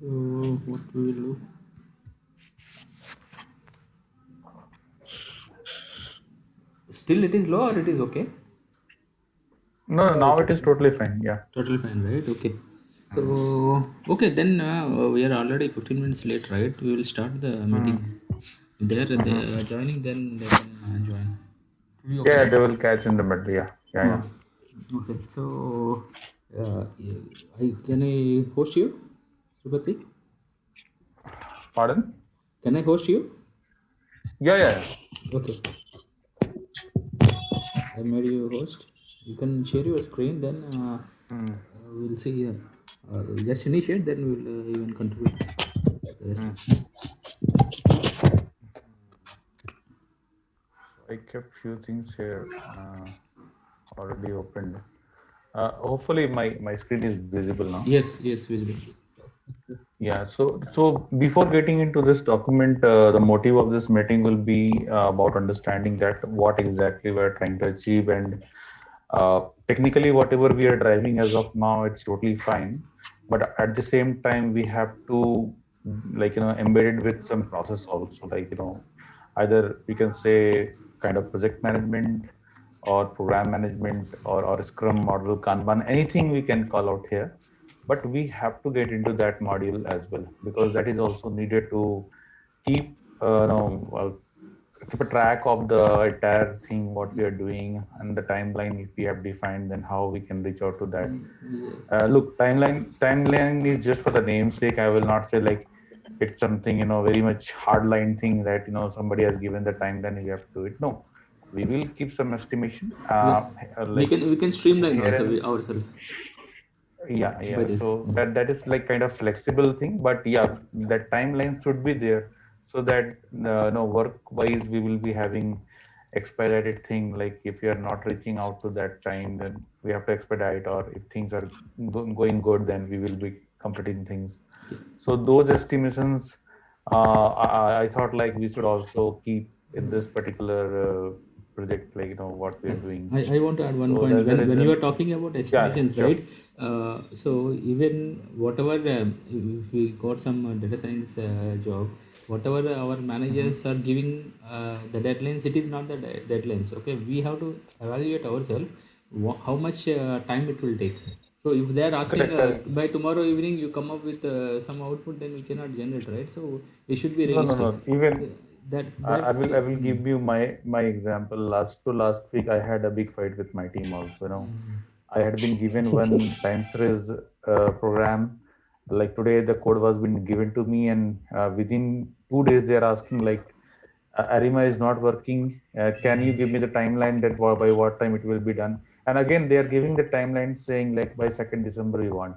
What we will do? Still, it is low or it is okay? No, no, now it is totally fine. Yeah. Totally fine, right? Okay. Mm. So, okay, then we are already 15 minutes late, right? We will start the meeting. Mm. If they Mm-hmm. are joining, then they can join. We okay, Yeah, right? they will catch in the middle. Yeah. Yeah, Huh. yeah. Okay. So, can I host you, Subhati? Pardon? Can I host you? Yeah, yeah. Okay. I made you host. You can share your screen, then Mm. we'll see. Just initiate, then we'll even contribute the rest. Mm. I kept few things here already opened. Hopefully my screen is visible now. Yes, yes, visible. Yeah. So before getting into this document, the motive of this meeting will be about understanding that what exactly we're trying to achieve, and technically whatever we are driving as of now, it's totally fine. But at the same time, we have to embed it with some process also, either we can say kind of project management or program management or Scrum model, Kanban, anything we can call out here. But we have to get into that module as well because that is also needed to keep keep a track of the entire thing, what we are doing, and the timeline if we have defined, then how we can reach out to that. Yes. Look, timeline is just for the namesake. I will not say like it's something very much hardline thing that somebody has given the timeline and we have to do it. No, we will keep some estimations. We, Like we can streamline here also and ourselves yeah, by yeah. this. So that is like kind of flexible thing, but yeah, that timeline should be there so that no work wise we will be having expedited thing. Like if you are not reaching out to that time, then we have to expedite, or if things are going good, then we will be completing things. Yeah. So those estimations, I thought like we should also keep in this particular project, like what we are doing. I want to add one So point. that's the When you are reason. talking about Yeah, estimations, sure. right? So even whatever if we got some data science job, whatever our Hmm. managers are giving the deadlines, it is not the deadlines. Okay, we have to evaluate ourselves how much time it will take. So if they are asking Correct, correct. by tomorrow evening you come up with some output, then we cannot generate, right? So we should be No, no, realistic. no. Even That I that's will give you my example. Last week, I had a big fight with my team also. I had been given one time series program. Like today, the code was been given to me, and within 2 days, they are asking like, Arima is not working. Can you give me the timeline that by what time it will be done? And again, they are giving the timeline saying like by 2nd December we want.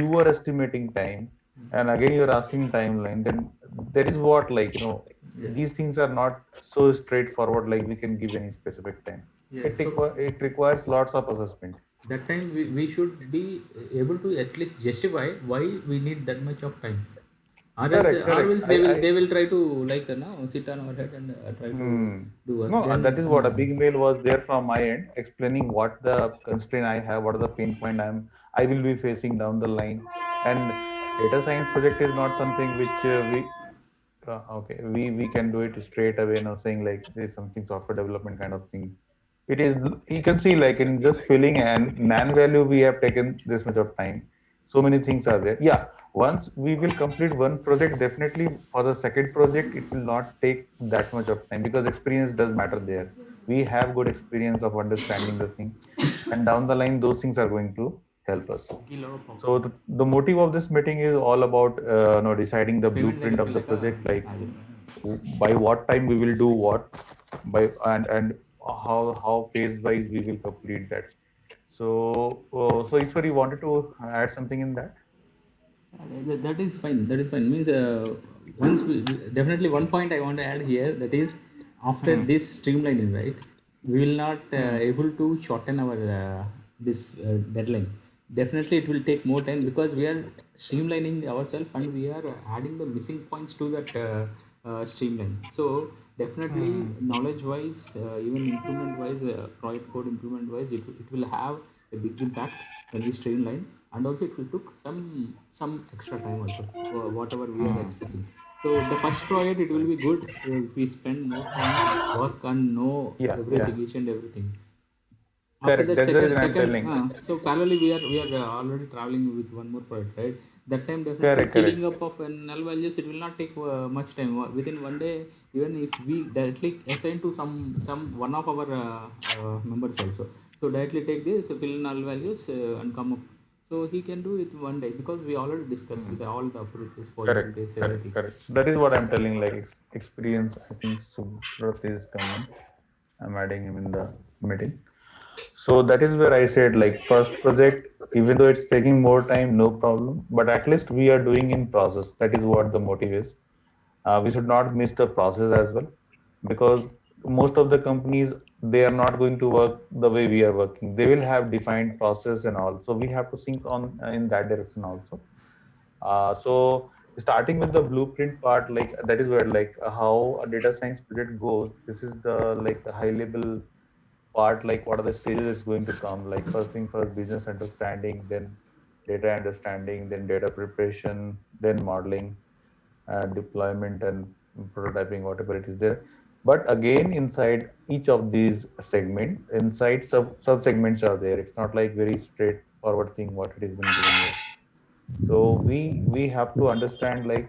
You are estimating time, and again you are asking timeline. Then that is what yes. these things are not so straightforward. Like we can give any specific time. Yeah. It So it requires lots of assessment. that time we should be able to at least justify why we need that much of time, Correct, or correct. else I they will try to like no sit on our head and try to Hmm. do work No, then. that is what a big mail was there from my end, explaining what the constraint I have, what are the pain point I will be facing down the line. And data science project is not something which we can do it straight away. Now saying like there's something software development kind of thing. It is, you can see like in just filling an nan value we have taken this much of time. So many things are there. Yeah, once we will complete one project, definitely for the second project it will not take that much of time because experience does matter there. We have good experience of understanding the thing, and down the line those things are going to help us. So the motive of this meeting is all about deciding the Payment blueprint దగ్గరికి of the వెళ్ళాక project, like అది. by what time we will do what, by and how phase wise we will complete that. So Ishwar, you wanted to add something in that? That is fine. That is fine. Means once definitely one point I want to add here, that is after Hmm. this streamlining, right? We will not Hmm. able to shorten our this deadline. Definitely, it will take more time because we are streamlining ourselves and we are adding the missing points to that streamline. So definitely, Hmm. knowledge wise, even improvement wise, project code improvement wise, it will have a big impact when we streamline. and also it will took some extra time also for whatever we are expecting. So the first project it will be good if we spend more time, work and know Yeah, yeah, everything, each and everything. After correct. that, That's the second, reason I'm second. telling. So parallelly, we are already traveling with one more project, right? That time definitely Correct, cleaning correct. up of null values it will not take much time. Within one day, even if we directly assign to some one of our members also. So directly take this, fill null values and come up. So he can do it one day because we already discussed with all the probabilities, Correct, possibilities, correct, everything. correct. That is what I'm telling. Like experience, I think Subrat is coming. I'm adding him in the meeting. So that is where I said, like, first project, even though it's taking more time, no problem. But at least we are doing in process. That is what the motive is. We should not miss the process as well, because most of the companies, they are not going to work the way we are working. They will have defined process and all. So we have to think on in that direction also. So starting with the blueprint part, like that is where like how a data science project goes. This is the like the high level part, like what are the stages it's going to come. Like first thing first, business understanding, then data understanding, then data preparation, then modeling, deployment and prototyping, whatever it is there. But again, inside each of these segment, inside sub segments are there. It's not like very straightforward thing what it has been given here. So we have to understand, like,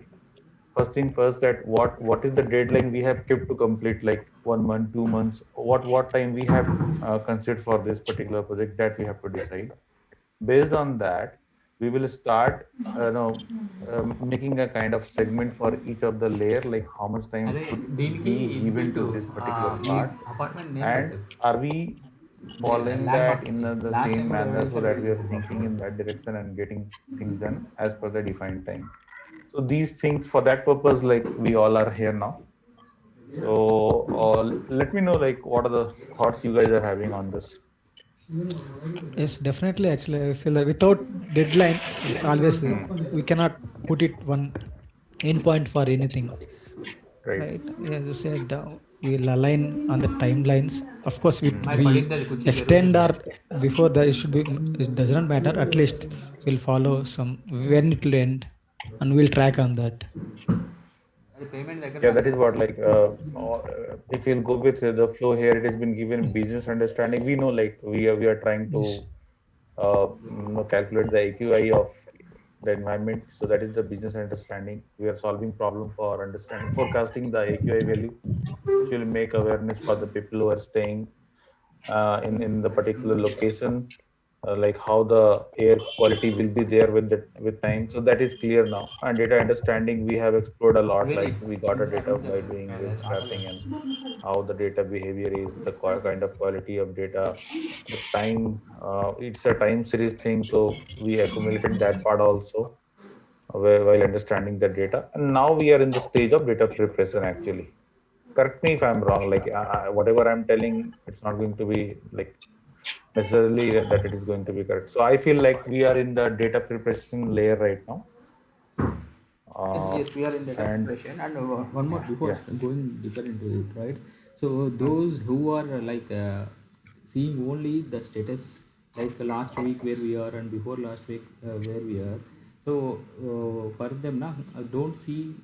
first thing first, that what is the deadline we have kept to complete, like 1 month, 2 months, what time we have considered for this particular project, that we have to decide. Based on that, we will start making a kind of segment for each of the layer, like how much time అరే should దీనికి be ఇది given to పెట్టు, this particular ఈ part, apartment name and పెట్టు, are we following land that in మార్క్కి. the last same time కూడా manner, ఎవరైతే so that we అడిగింది are thinking apartment. in that direction and getting things done as per the defined time. So these things, for that purpose, like we all are here now. So let me know, like, what are the thoughts you guys are having on this. Yes, definitely. Actually, I feel that without deadline, it's always we cannot put it one end point for anything, Right. right? As you said, we'll align on the timelines. Of course, అమ్మాయి we పడింది కుర్చీ extend జరుగుతుంది. our before that. It should be. It doesn't matter. At least we'll follow some when it will end, and we'll track on that. అది payment దగ్గర Yeah, that రాలేదు. is what, like, if you'll go with the flow here, it has been given business understanding. We know, like, we are trying Yes. to calculate the AQI of the environment. So that is the business understanding. We are solving problem for understanding, forecasting the AQI value, which will make awareness for the people who are staying in the particular location, like how the air quality will be there with time. So that is clear now. And data understanding, we have explored a lot. వెళ్ళి Like we got a ఇంట్లో data room by జరుగుతుంది, doing అదే with ఆటోలో scrapping, and వస్తుంది. how the data behavior is, the kind of quality of data, the time. It's a time series thing, so we accumulated that part also while understanding the data. And now we are in the stage of data preparation actually. Correct me if I'm wrong. Like whatever I'm telling, it's not going to be like necessarily that it is going to be correct. So I feel like we are in the data preparation layer right now. Yes, Uh, yes, we are in data and preparation. And one more yeah, before yeah. going deeper into it, right? So those who are seeing only the status, like last week where we are and before last week where we are. So for them, na, don't see.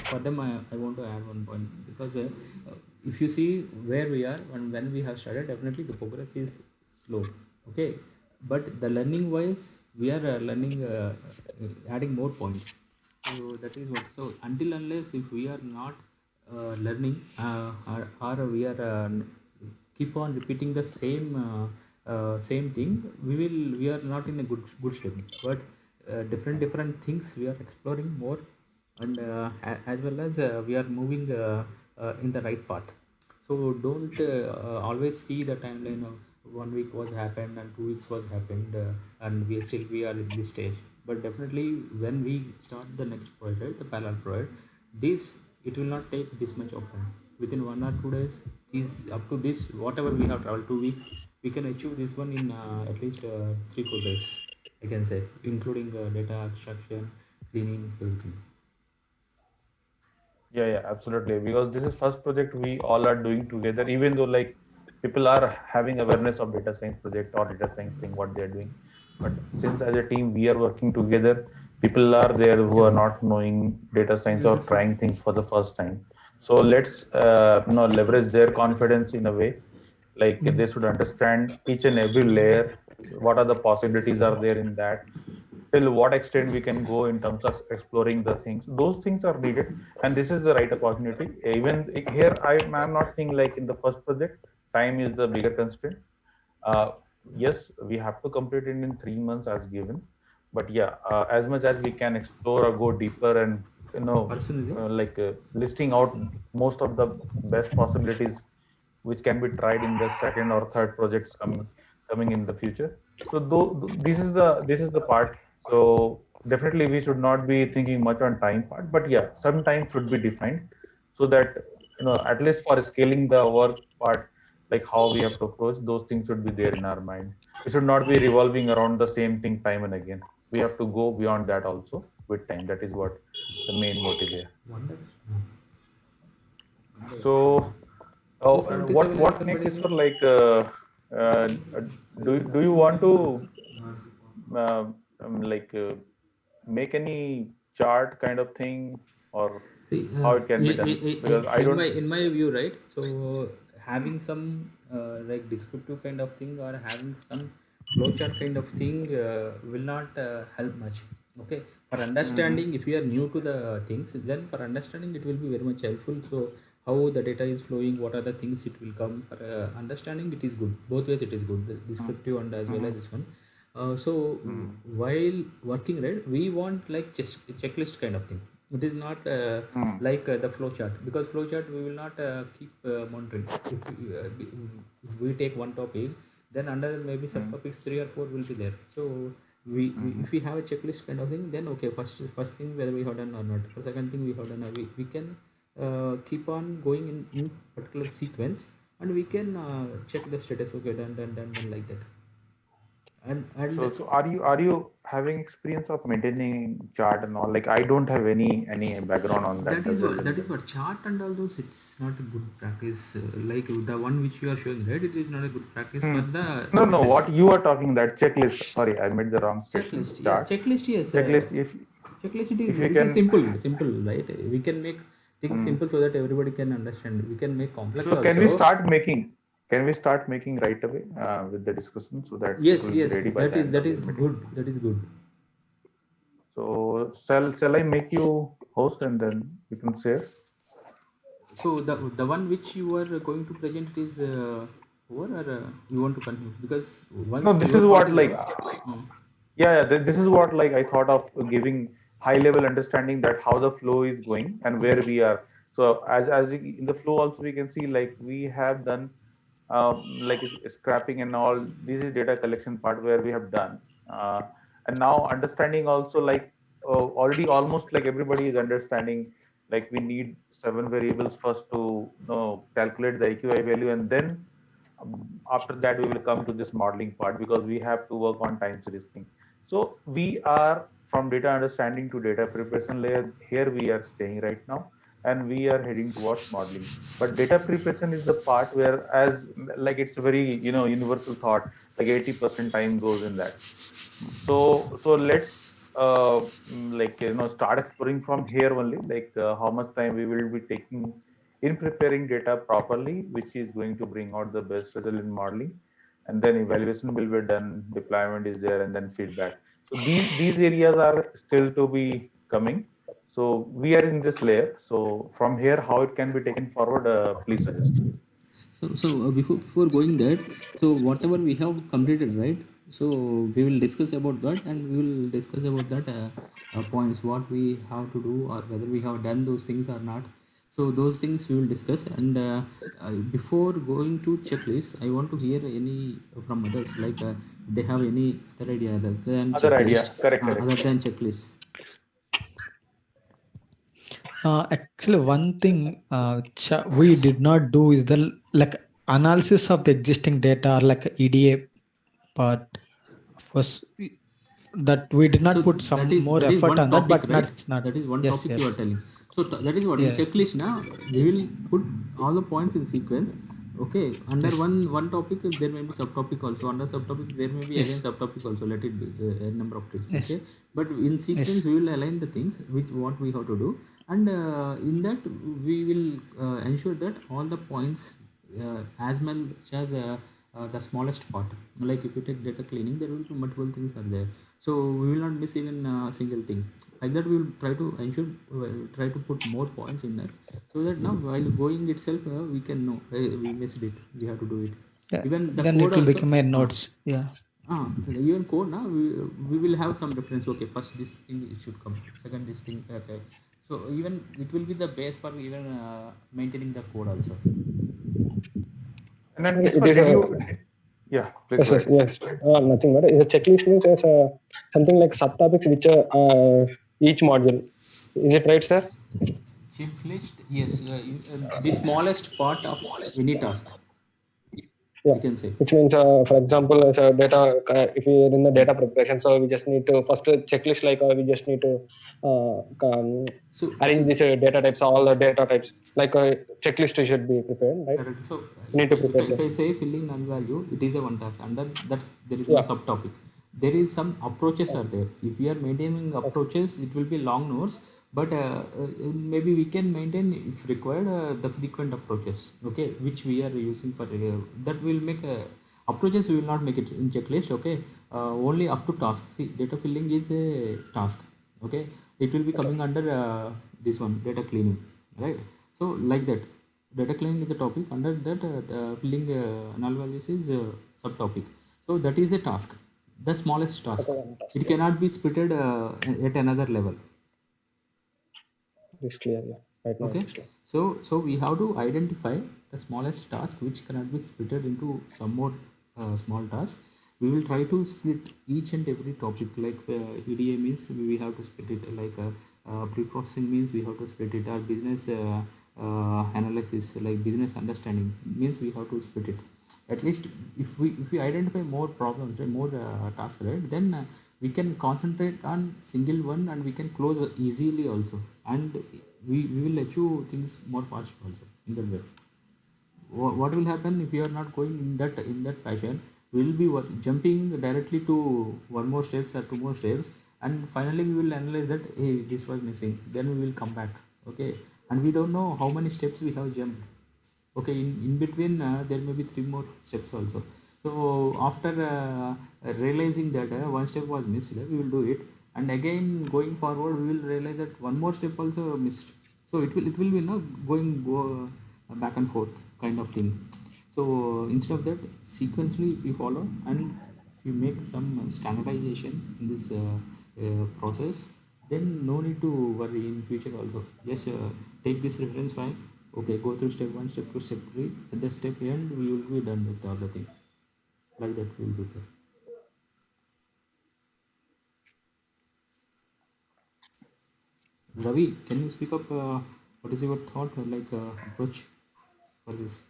For them, I want to add one point because if you see where we are and when we have started, definitely the progress is slow. Okay, but the learning wise, we are learning, adding more points. So that is what. So until unless if we are not learning, or we are keep on repeating the same thing, we are not in a good state. But different things we are exploring more, and as well as we are moving in the right path. So don't always see the timeline of 1 week was happened and 2 weeks was happened, and we are in this stage. But definitely when we start the next project, the parallel project, this it will not take this much of time. Within 1 or 2 days, these up to this whatever we have traveled 2 weeks, we can achieve this one in at least 3 4 days. I can say, including data extraction, cleaning, everything. Yeah, yeah, absolutely. Because this is first project we all are doing together, even though like people are having awareness of data science project or data science thing, what they're doing. But since as a team we are working together, people are there who are not knowing data science or trying things for the first time. So let's leverage their confidence in a way, like they should understand each and every layer, what are the possibilities are there in that, till what extent we can go in terms of exploring the things. Those things are needed, and this is the right opportunity. Even here, I'm not saying like in the first project, time is the bigger constraint. uh, yes, we have to complete it in 3 months as given, but yeah, as much as we can explore or go deeper and Personally, listing out most of the best possibilities which can be tried in the second or third projects coming in the future. So this is the part. So definitely we should not be thinking much on time part, but yeah, some time should be defined so that at least for scaling the work part, like how we have to approach those things should be there in our mind. We should not be revolving around the same thing time and again. We have to go beyond that also with time. That is what the main motive here. wonder. So what next is for like uh, do you want to uh, like make any chart kind of thing, or See, how it can be done? Because I in don't. my view, right? So having some like descriptive kind of thing or having some flowchart kind of thing will not help much. Okay, for understanding, if you are new to the things, then for understanding it will be very much helpful. So how the data is flowing, what are the things it will come for understanding, it is good. Both ways it is good, the descriptive and as well as this one. So while working, right, we want like just checklist kind of things. It is not like the flowchart, because flowchart we will not keep monitoring. If we take one topic, then under maybe subtopics 3 or 4 will be there. So we if we have a checklist kind of thing, then okay, first thing whether we have done or not. For second thing we have done, we can keep on going in particular sequence, and we can check the status. Okay, done like that. And So are you having experience of maintaining chart and all? Like I don't have any background on that as well. that is what chart and all those, it's not a good practice, like the one which you are showing, right? It is not a good practice for the No, status. what you are talking, that checklist. Sorry, I made the wrong statement. Checklist, yeah, Chart, checklist, yes. checklist. If Checklist, if you it is can. simple, right? We can make things simple so that everybody can understand. We can make complex So can we also. start making? Can we start making right away with the discussion so that it Yes, will be yes, ready by the end that of is this meeting? good. That is good. So shall I make you host and then you can share? So the one which you are going to present, it is over, or you want to continue? Because No, once this your is part what is like over, yeah, this is what like I thought of giving high level understanding that how the flow is going and where we are. So as in the flow also we can see like we have done like scrapping and all. This is data collection part where we have done, and now understanding also like already almost like everybody is understanding like we need 7 variables first to calculate the AQI value, and then after that we will come to this modeling part because we have to work on time series thing. So we are from data understanding to data preparation layer. Here we are staying right now, and we are heading towards modeling. But data preparation is the part where, as like it's a very universal thought, like 80% time goes in that. So let's start exploring from here only, like how much time we will be taking in preparing data properly, which is going to bring out the best result in modeling, and then evaluation will be done, deployment is there, and then feedback. So these areas are still to be coming. So we are in this layer. So from here, how it can be taken forward, please suggest. so before going that, so whatever we have completed, right? So we will discuss about that, and we will discuss about that points what we have to do, or whether we have done those things or not. So those things we will discuss. And before going to checklist, I want to hear any from others, like they have any other idea Other idea, correct, other correct. than checklist. Actually, one thing which we did not do is the like analysis of the existing data, or like EDA part. Of course, that we did So not put some more that is effort one on that, topic, but right? not. That is one Yes, topic you are yes, telling. So that is what in yes. checklist now we will put all the points in sequence. Okay, under one topic there may be subtopic also. Under subtopic there may be again Yes. subtopic also. Let it be a number of trees. Yes. Okay, but in sequence Yes. we will align the things with what we have to do, and in that we will ensure that all the points as much as the smallest part. Like if you take data cleaning, there will be multiple things are there, so we will not miss even a single thing. Like that we will try to ensure, try to put more points in there, so that now while going itself we can know we missed it, we have to do it. Yeah. Even the Then code it will also, become a notes. Yeah. even code now we will have some reference. Okay, first this thing it should come, second this thing. Okay, so even it will be the base for even maintaining the code also. And then, It Iswar, is did a you? Yeah, please yes, go yes, ahead. yes. Nothing but it's a checklist means it's something like subtopics which are each module. Is it right, sir? Checklist, yes, the smallest part of any task, Yeah. we can say. Which means, for example, as a data, if we are in the data preparation, so we just need to first checklist like we just need to So, arrange these data types, all the data types. Like a checklist should be prepared, right? correct. So We need to prepare if them. I say filling null value, it is a one task. Under that, there is no Yeah. subtopic. There is some approaches are there. If we are maintaining Okay. approaches, it will be long nodes. But maybe we can maintain, if required, the frequent approaches. Okay, which we are using for that will make approaches. We will not make it in checklist. Okay, only up to task. See, data filling is a task. Okay, it will be Okay. coming under this one, data cleaning, right? So like that, data cleaning is a topic. Under that, filling null values is a subtopic. So that is a task, the smallest task. Okay. One task. It Yeah. cannot be splitted at another level. It's clear. Yeah. Right now Okay, it's clear. so we have to identify the smallest task which cannot be splitted into some more small tasks. We will try to split each and every topic. Like EDA means we have to split it. Like pre-processing means we have to split it. Our business analysis, like business understanding, means we have to split it. At least if we identify more problems, right, more tasks, right, then we can concentrate on single one and we can close easily also, and we will achieve things more fast also in that way. What will happen if you are not going in that passion? We will be jumping directly to one more steps or two more steps, and finally we will analyze that, hey, this was missing, then we will come back. Okay, and we don't know how many steps we have jumped. Okay, in between there may be three more steps also. So after realizing that one step was missed, we will do it, and again going forward we will realize that one more step also missed. So it will be go back and forth kind of thing. So instead of that, sequentially if you follow and if you make some standardization in this process, then no need to worry in future also. Just take this reference file. Okay, go through step 1, step 2, step 3. At the step end we will be done with all the things. Like that we will do that. Ravi, can you speak up? What is your thought, like approach for this?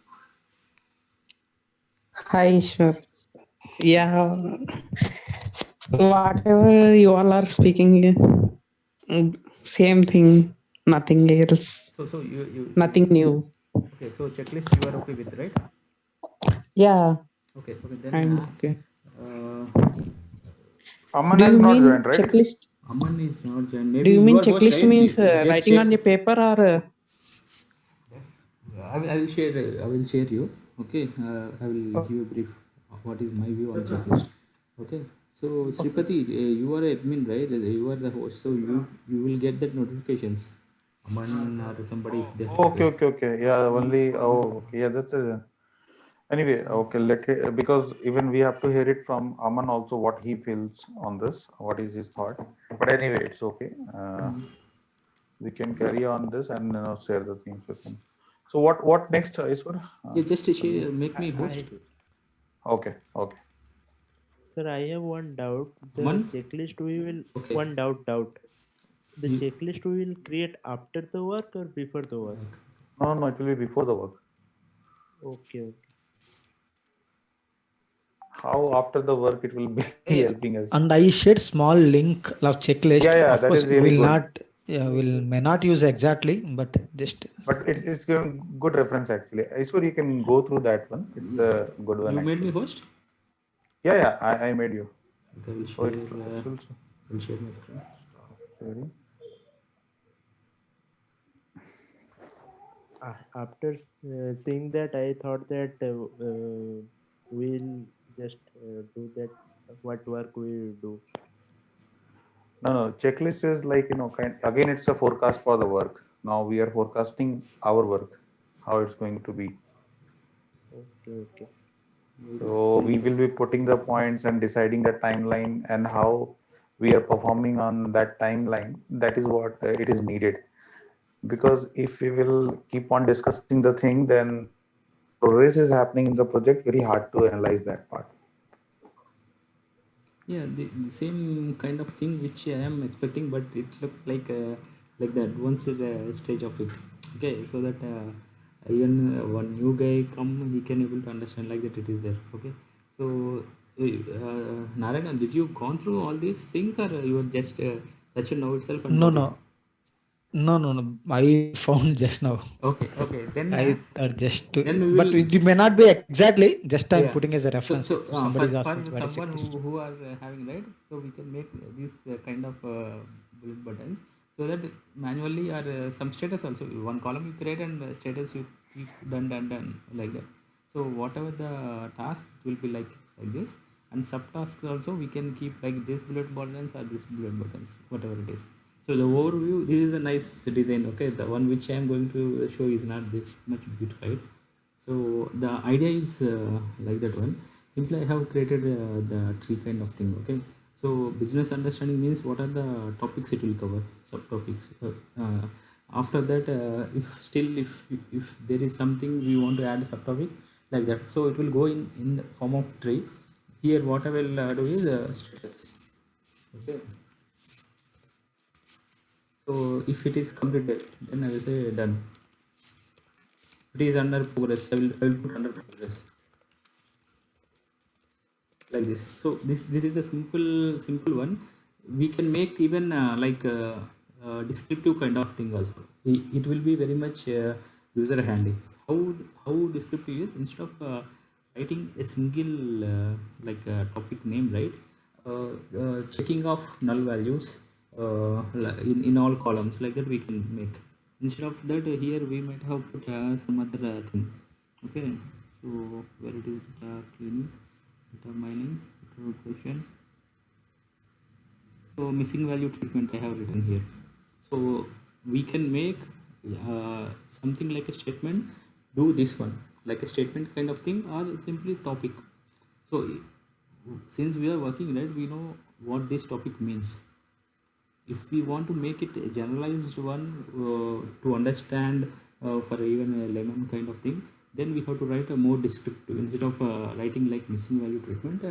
Hi, Ishwar. Yeah, whatever you all are speaking, same thing, nothing else, So you nothing new. okay? So checklist you are okay with, right? Yeah, Okay, then I'm okay. uh, Aman Do has you not mean joined, right? checklist? Aman is not joined. Do Maybe you you mean are host, checklist right? means Just writing share. on a paper or? I will share. I will share you. Okay. I will give you a brief of what is my view on checklist. Okay. So Sripati, you are admin, right? You are the host, so you will get that notifications. Aman or somebody if they have Okay, okay, okay. Yeah, only. Oh, okay. Yeah, that's it. Anyway, okay. Let it, because even we have to hear it from Aman also what he feels on this, what is his thought. But anyway, it's okay. We can carry on this and share the things with him. So what next, Iswar? Yeah, just to Shall we? share, make me I, host. Okay, okay. sir, I have one doubt. The Aman. checklist we will Okay. one doubt. The You, checklist we will create after the work or before the work? No, no, it will be before the work. Okay. How after the work it will be Yeah. helping us. And I shared small link of checklist. Yeah, Of that course, is we really will good. not Yeah, we'll may not use exactly, but just But it's giving good reference actually. Ishwar, you can go through that one. It's a good one You made me actually. host? Yeah, I made you. Okay, we'll So share, it will we'll share my screen. sharing. After seeing that, I thought that we'll just do that what work we do. No. Checklist is like, again, it's a forecast for the work. Now we are forecasting our work, how it's going to be. Okay, okay. So we will be putting the points and deciding the timeline and how we are performing on that timeline. That is what it is needed. Because if we will keep on discussing the thing, then progress is happening in the project, very hard to analyze that part. Yeah, the same kind of thing which I am expecting, but it looks like the advanced stage of it. Okay, so that even one new guy come, he can able to understand like that it is there. Okay, so Narayana, did you gone through all these things, or you were just touched now itself and no, got it? no, no. I found just now. Okay, I just, then we but will. it may not be exactly. Just I'm Yeah. putting as a So reference. so If somebody is asking for what is someone checklist. who are having, right, so we can make these kind of bullet buttons, so that manually, or some status also, one column you create and status you keep done like that. So whatever the task, it will be like this, and subtasks also we can keep like this bullet buttons or this bullet buttons, whatever it is. So the overview, this is a nice design. Okay, the one which I am going to show is not this much beautified. So the idea is like that one. Simply I have created the tree kind of thing. Okay. So business understanding means what are the topics it will cover, subtopics. After that, if there is something we want to add a subtopic like that, so it will go in the form of tree. Here, what I will do is status. Okay. So if it is completed, then I will say done. It is under progress. I will put under progress like this. So this is a simple one. We can make even descriptive kind of thing also. It will be very much user handy. How descriptive is, instead of writing a single topic name, right, checking of null values in all columns, like that we can make. Instead of that, here we might have put some other thing. Okay, so where it is, cleaning, data mining, question. So missing value treatment I have written here. So we can make something like a statement, do this one, like a statement kind of thing, or simply topic. So since we are working, right, we know what this topic means. If we want to make it a generalized one to understand for even a lemon kind of thing, then we have to write a more descriptive. Instead of writing like missing value treatment,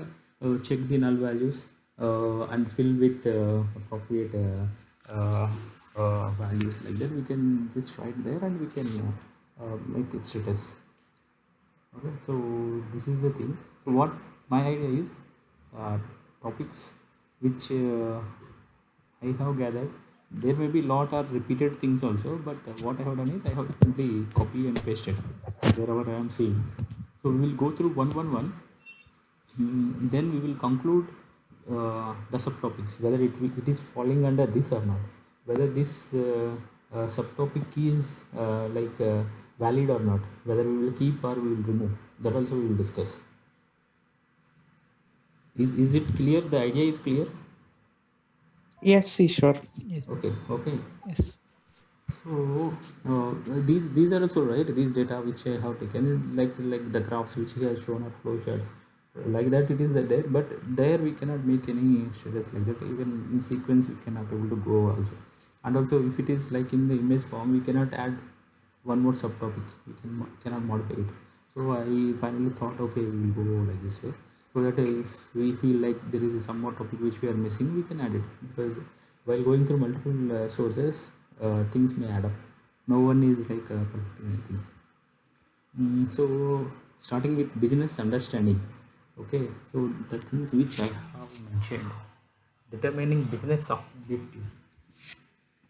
check the null values and fill with appropriate values, like that we can just write there, and we can make it status. Okay, so this is the thing. So what my idea is, topics which I have gathered. There may be lot of repeated things also, but what I have done is I have simply copy and pasted wherever I am seeing. So we will go through one. Then we will conclude the subtopics, whether it is falling under this or not, whether this subtopic is valid or not, whether we will keep or we will remove. That also we will discuss. Is it clear? The idea is clear. Yes, sure. Yes. Okay. Yes. So these are also right. These data which I have taken, like the graphs which he has shown, or flow charts, like that it is there. But there we cannot make any status like that. Even in sequence we cannot able to go also. And also if it is like in the image form, we cannot add one more subtopic. We cannot modify it. So I finally thought, okay, we will go like this way, so that if we feel like there is some more topic which we are missing, we can add it. Because while going through multiple sources, things may add up. No one is like perfect anything. So starting with business understanding. Okay, so the things which I have mentioned, determining business objective.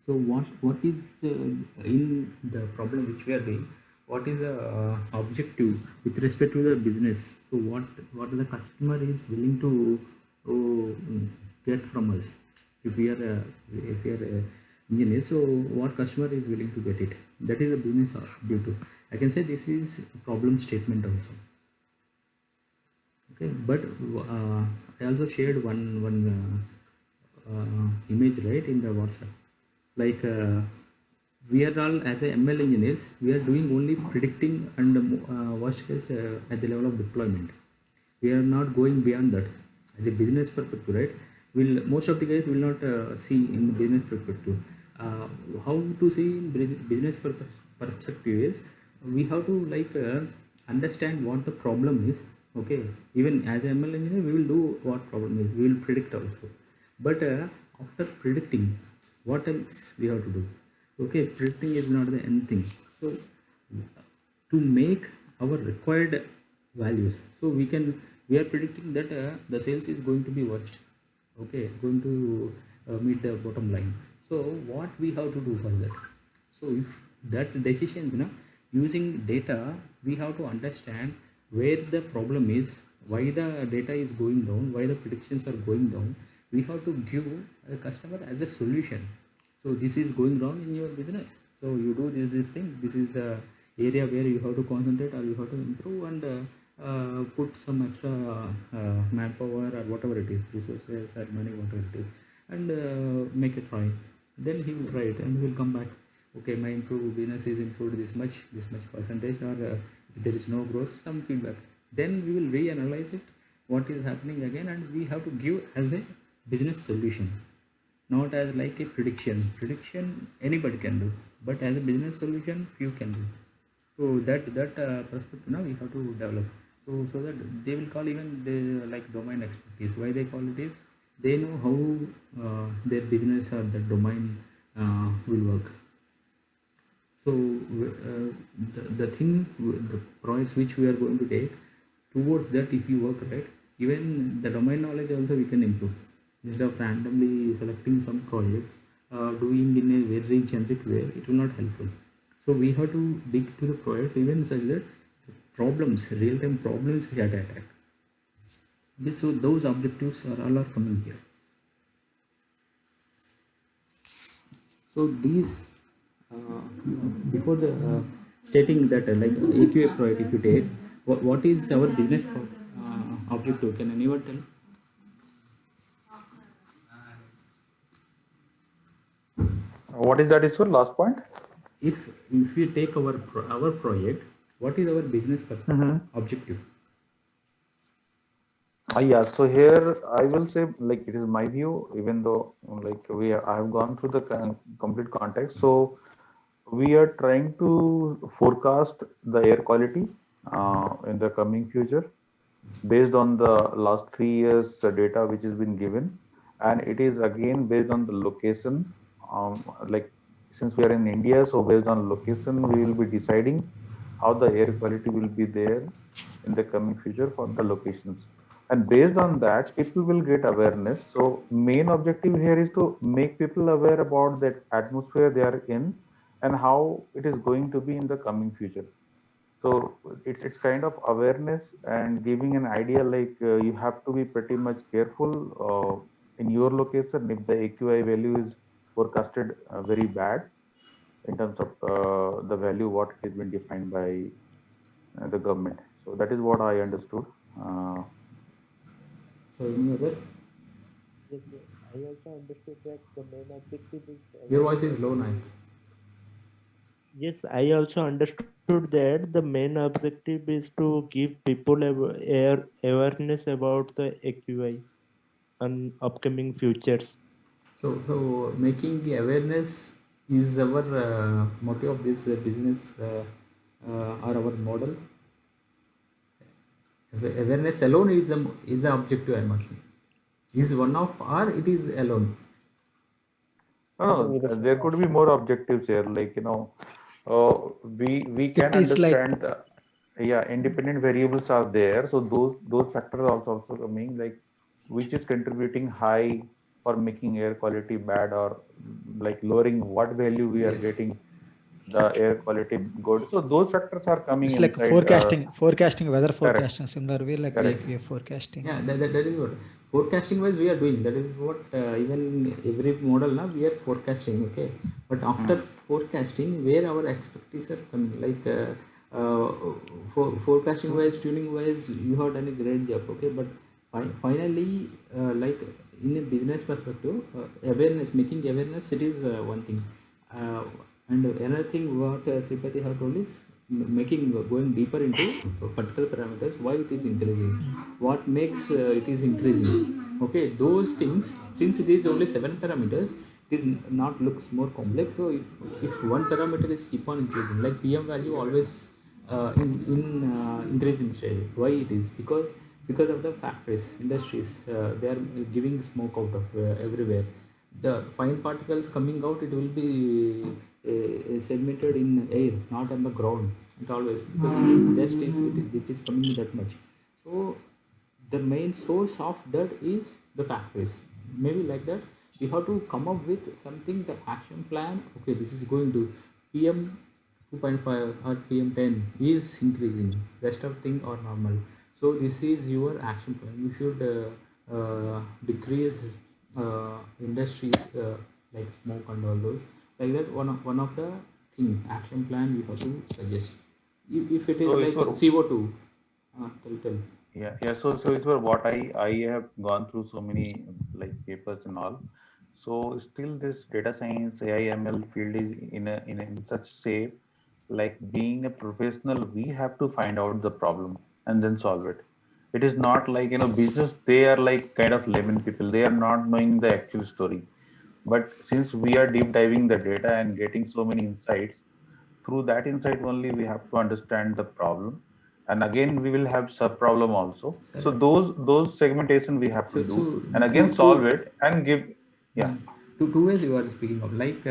So what is in the problem which we are doing? What is the objective with respect to the business? So what the customer is willing to get from us? If we are a engineer, so what customer is willing to get it? That is a business objective. I can say this is a problem statement also. Okay, but I also shared one image right in the WhatsApp. Like we are all as a ML engineers, we are doing only predicting and worst case at the level of deployment. We are not going beyond that as a business perspective, right? Will most of the guys will not see in the business perspective. Uh, how to see in business perspective is we have to like understand what the problem is. Okay, even as a ML engineer, we will do what problem is. We will predict also. But after predicting, what else we have to do? Okay, predicting is not the end thing. So to make our required values, so we are predicting that the sales is going to be worst. Okay, going to meet the bottom line. So what we have to do for that? So if that decisions, using data, we have to understand where the problem is, why the data is going down, why the predictions are going down. We have to give the customer as a solution. So this is going wrong in your business. So you do this thing. This is the area where you have to concentrate or you have to improve and put some extra manpower or whatever it is, resources or money, whatever it is, and make a try. Then he will try it and he will come back. Okay, my improved business is improved this much percentage, or if there is no growth, some feedback. Then we will reanalyze it, what is happening again, and we have to give as a business solution, not as like a prediction. Prediction anybody can do, but as a business solution, few can do. So that perspective now we have to develop. So that they will call even the like domain expertise. Why they call it is they know how their business or the domain will work. So the thing, the projects which we are going to take towards that, if you work right, even the domain knowledge also we can improve. Instead of randomly selecting some projects, doing in a very generic way, it will not helpful. So we have to dig to the projects even such that the problems, real-time problems we have to attack. Okay, so those objectives are all are coming here. So these before the stating that like AQA project, if you take, what is our business objective? Can anyone tell? What is that, Ishwar? Last point? If we take our project, what is our business objective? Yeah, so here I will say, like, it is my view, even though like I have gone through the complete context. So we are trying to forecast the air quality in the coming future based on the last 3 years data which has been given, and it is again based on the location. Like, since we are in India, so based on location, we will be deciding how the air quality will be there in the coming future for the locations. And based on that, people will get awareness. So main objective here is to make people aware about that atmosphere they are in and how it is going to be in the coming future. So it's kind of awareness and giving an idea, like you have to be pretty much careful in your location if the AQI value is forecasted very bad in terms of the value what has been defined by the government. So that is what I understood. So any other? Yes, yes. I also understood that the main objective is Your voice is low now. yes, I also understood that the main objective is to give people awareness about the AQI and upcoming futures. So making the awareness is our motive of this business or our model. Awareness alone is the objective. I'm asking. Is one of, or it is alone? No, there could be more objectives here, like we can It is like understand yeah, independent variables are there, so those factors are also coming, like which is contributing high for making air quality bad or like lowering what value we are Yes. getting the air quality good. So those factors are coming It's like inside. forecasting, weather Correct, forecasting, similar way like correct. we are forecasting. Yeah, that is what forecasting wise we are doing. That is what even every model now we are forecasting. Okay, but after forecasting, where our expertise are coming, like forecasting wise, tuning wise, you have done a great job. Okay, but finally, like in a business perspective, awareness, making awareness, it is one thing. Uh, and another thing what Sripati have told is making going deeper into particular parameters, why it is increasing, what makes it is increasing. Okay, those things, since it is only 7 parameters, it is not looks more complex. So if one parameter is keep on increasing, like PM value always in increasing stage. Why it is? Because of the factories, industries, they are giving smoke out of everywhere. The fine particles coming out, it will be segmented in air, not on the ground. It always, because dust is it is coming that much. So the main source of that is the factories. Maybe like that, we have to come up with something, the action plan. Okay, this is going to PM 2.5 or PM10 is increasing. Rest of thing are normal. So this is your action plan. You should decrease industries like smoke and all those. Like that, one of the thing action plan we have to suggest. If it is So like Ishwar, CO2, tell. yeah. So Ishwar, what I have gone through so many like papers and all. So still this data science AI ML field is in such shape, like being a professional, we have to find out the problem and then solve it. It is not like business, they are like kind of layman people. They are not knowing the actual story. But since we are deep diving the data and getting so many insights, through that insight only we have to understand the problem, and again we will have sub problem also. So Sir, those segmentation we have to so do, and again solve two it and give. Yeah, two ways you are speaking of. Like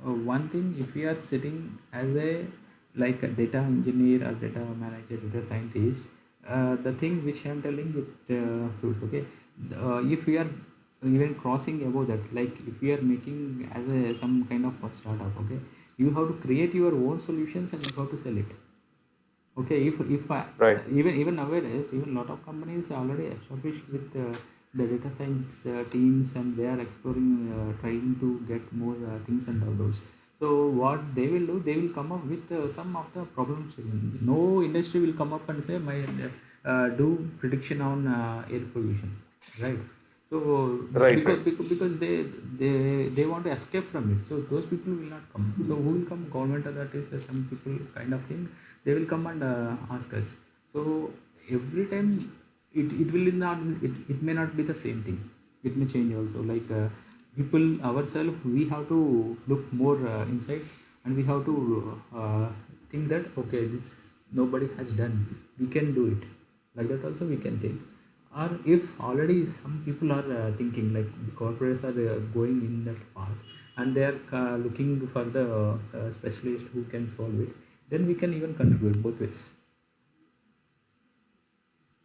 one thing, if we are sitting as a like a data engineer or data manager, data scientist, the thing which I am telling it suits. Okay, if we are even crossing above that, like if we are making as a some kind of a startup, okay, you have to create your own solutions and you have to sell it. Okay, if I, right. even nowadays, even lot of companies are already established with the data science teams, and they are exploring, trying to get more things and all those. So what they will do, they will come up with some of the problems. No industry will come up and say my do prediction on air pollution, right? So Right, because, right. because they want to escape from it, so those people will not come. So who will come? Government authorities or some people kind of thing, they will come and ask us. So every time it will not, it may not be the same thing, it may change also. Like people ourselves, we have to look more insights, and we have to think that okay, this nobody has done, we can do it. Like that also we can think. Or if already some people are thinking, like the corporates are going in that path, and they are looking for the specialist who can solve it, then we can even contribute both ways.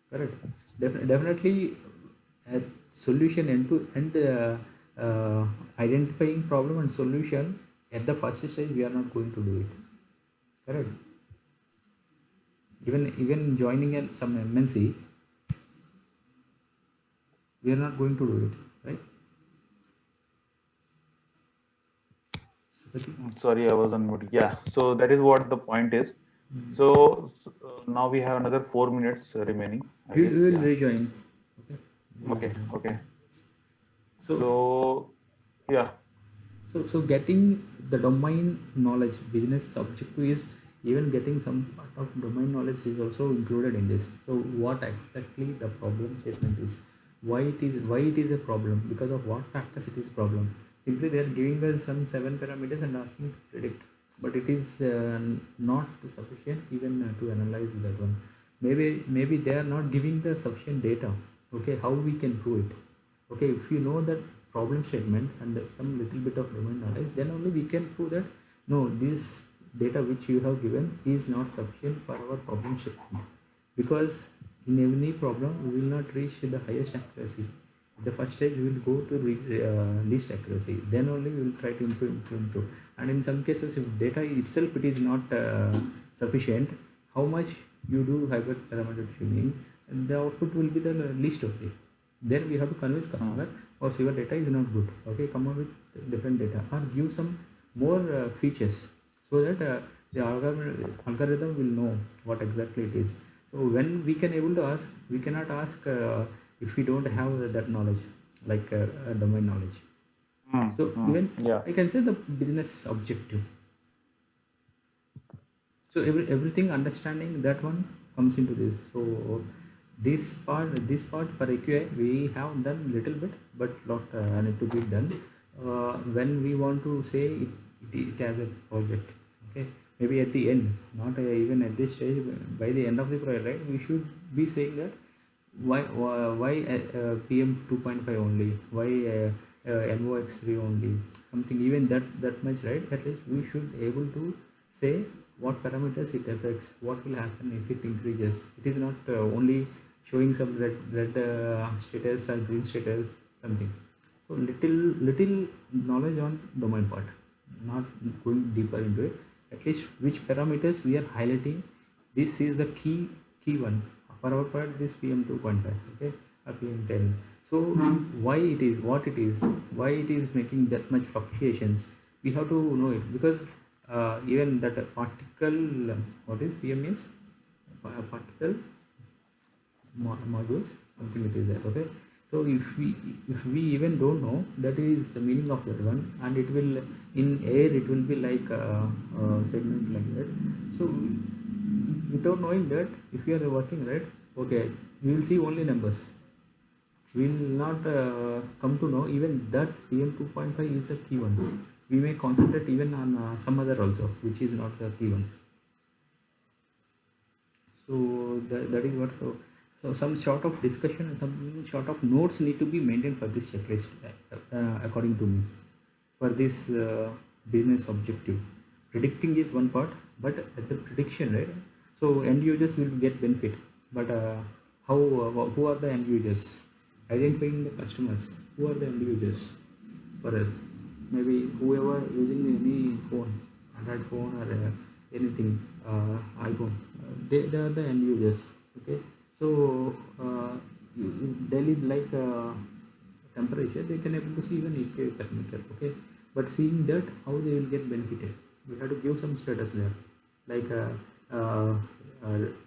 Correct. Definitely a solution end to end, identifying problem and solution at the first stage, we are not going to do it. Correct. Even joining some MNC, we are not going to do it, right? Sripati? Sorry, I was on mute. Yeah, so that is what the point is. So now we have another 4 minutes remaining, I We guess. will Yeah. rejoin. Okay. We will Okay. rejoin. Okay. So So yeah. so getting the domain knowledge, business objective is even getting some part of domain knowledge is also included in this. So what exactly the problem statement is, why it is a problem, because of what factors it is a problem. Simply they are giving us some 7 parameters and asking to predict, but it is not sufficient even to analyze that one. Maybe they are not giving the sufficient data. Okay, how we can prove it? Okay, if you know that problem statement and some little bit of domain knowledge, then only we can prove that no, this data which you have given is not sufficient for our problem statement. Because in any problem we will not reach the highest accuracy. The first stage we will go to least accuracy. Then only we will try to improve. And in some cases, if data itself it is not sufficient, how much you do hyperparameter tuning, and the output will be the least okay. Then we have to convince customer, oh, your data is not good. Okay, come up with different data or give some more features so that the algorithm will know what exactly it is. So when we can able to ask, we cannot ask if we don't have that knowledge, like domain knowledge. So even Yeah. I can say the business objective. So everything understanding that one comes into this. So this part for AQI we have done little bit, but lot need to be done. When we want to say it as a project, okay, maybe at the end, not even at this stage, by the end of the project, right, we should be saying that why PM 2.5 only, why NOx3 only, something even that much, right? At least we should able to say what parameters it affects, what will happen if it increases. It is not only showing some red status or green status, something. So little knowledge on domain part, not going deeper into it. At least which parameters we are highlighting. This is the key one for our part. This PM 2.5, okay, or PM 10. So why it is what it is, why it is making that much fluctuations, we have to know it, because even that particle, what is PM is particle modules, something it is there, okay. So if we even don't know, that is the meaning of that one, and it will in air it will be like segment like that. So without knowing that, if you are working, right, okay, we will see only numbers. We will not come to know even that PM 2.5 is the key one. We may concentrate even on some other also, which is not the key one. So that is what. So some sort of discussion and some sort of notes need to be maintained for this checklist, according to me, for this business objective. Predicting is one part, but at the prediction, right? So end users will get benefit, but who are the end users? Identifying the customers. Who are the end users for us? Maybe whoever using any phone, Android phone or anything, iPhone, they are the end users. Okay, so daily like temperature, they can able to see even AQI parameter. Okay, but seeing that, how they will get benefited, we have to give some status there, like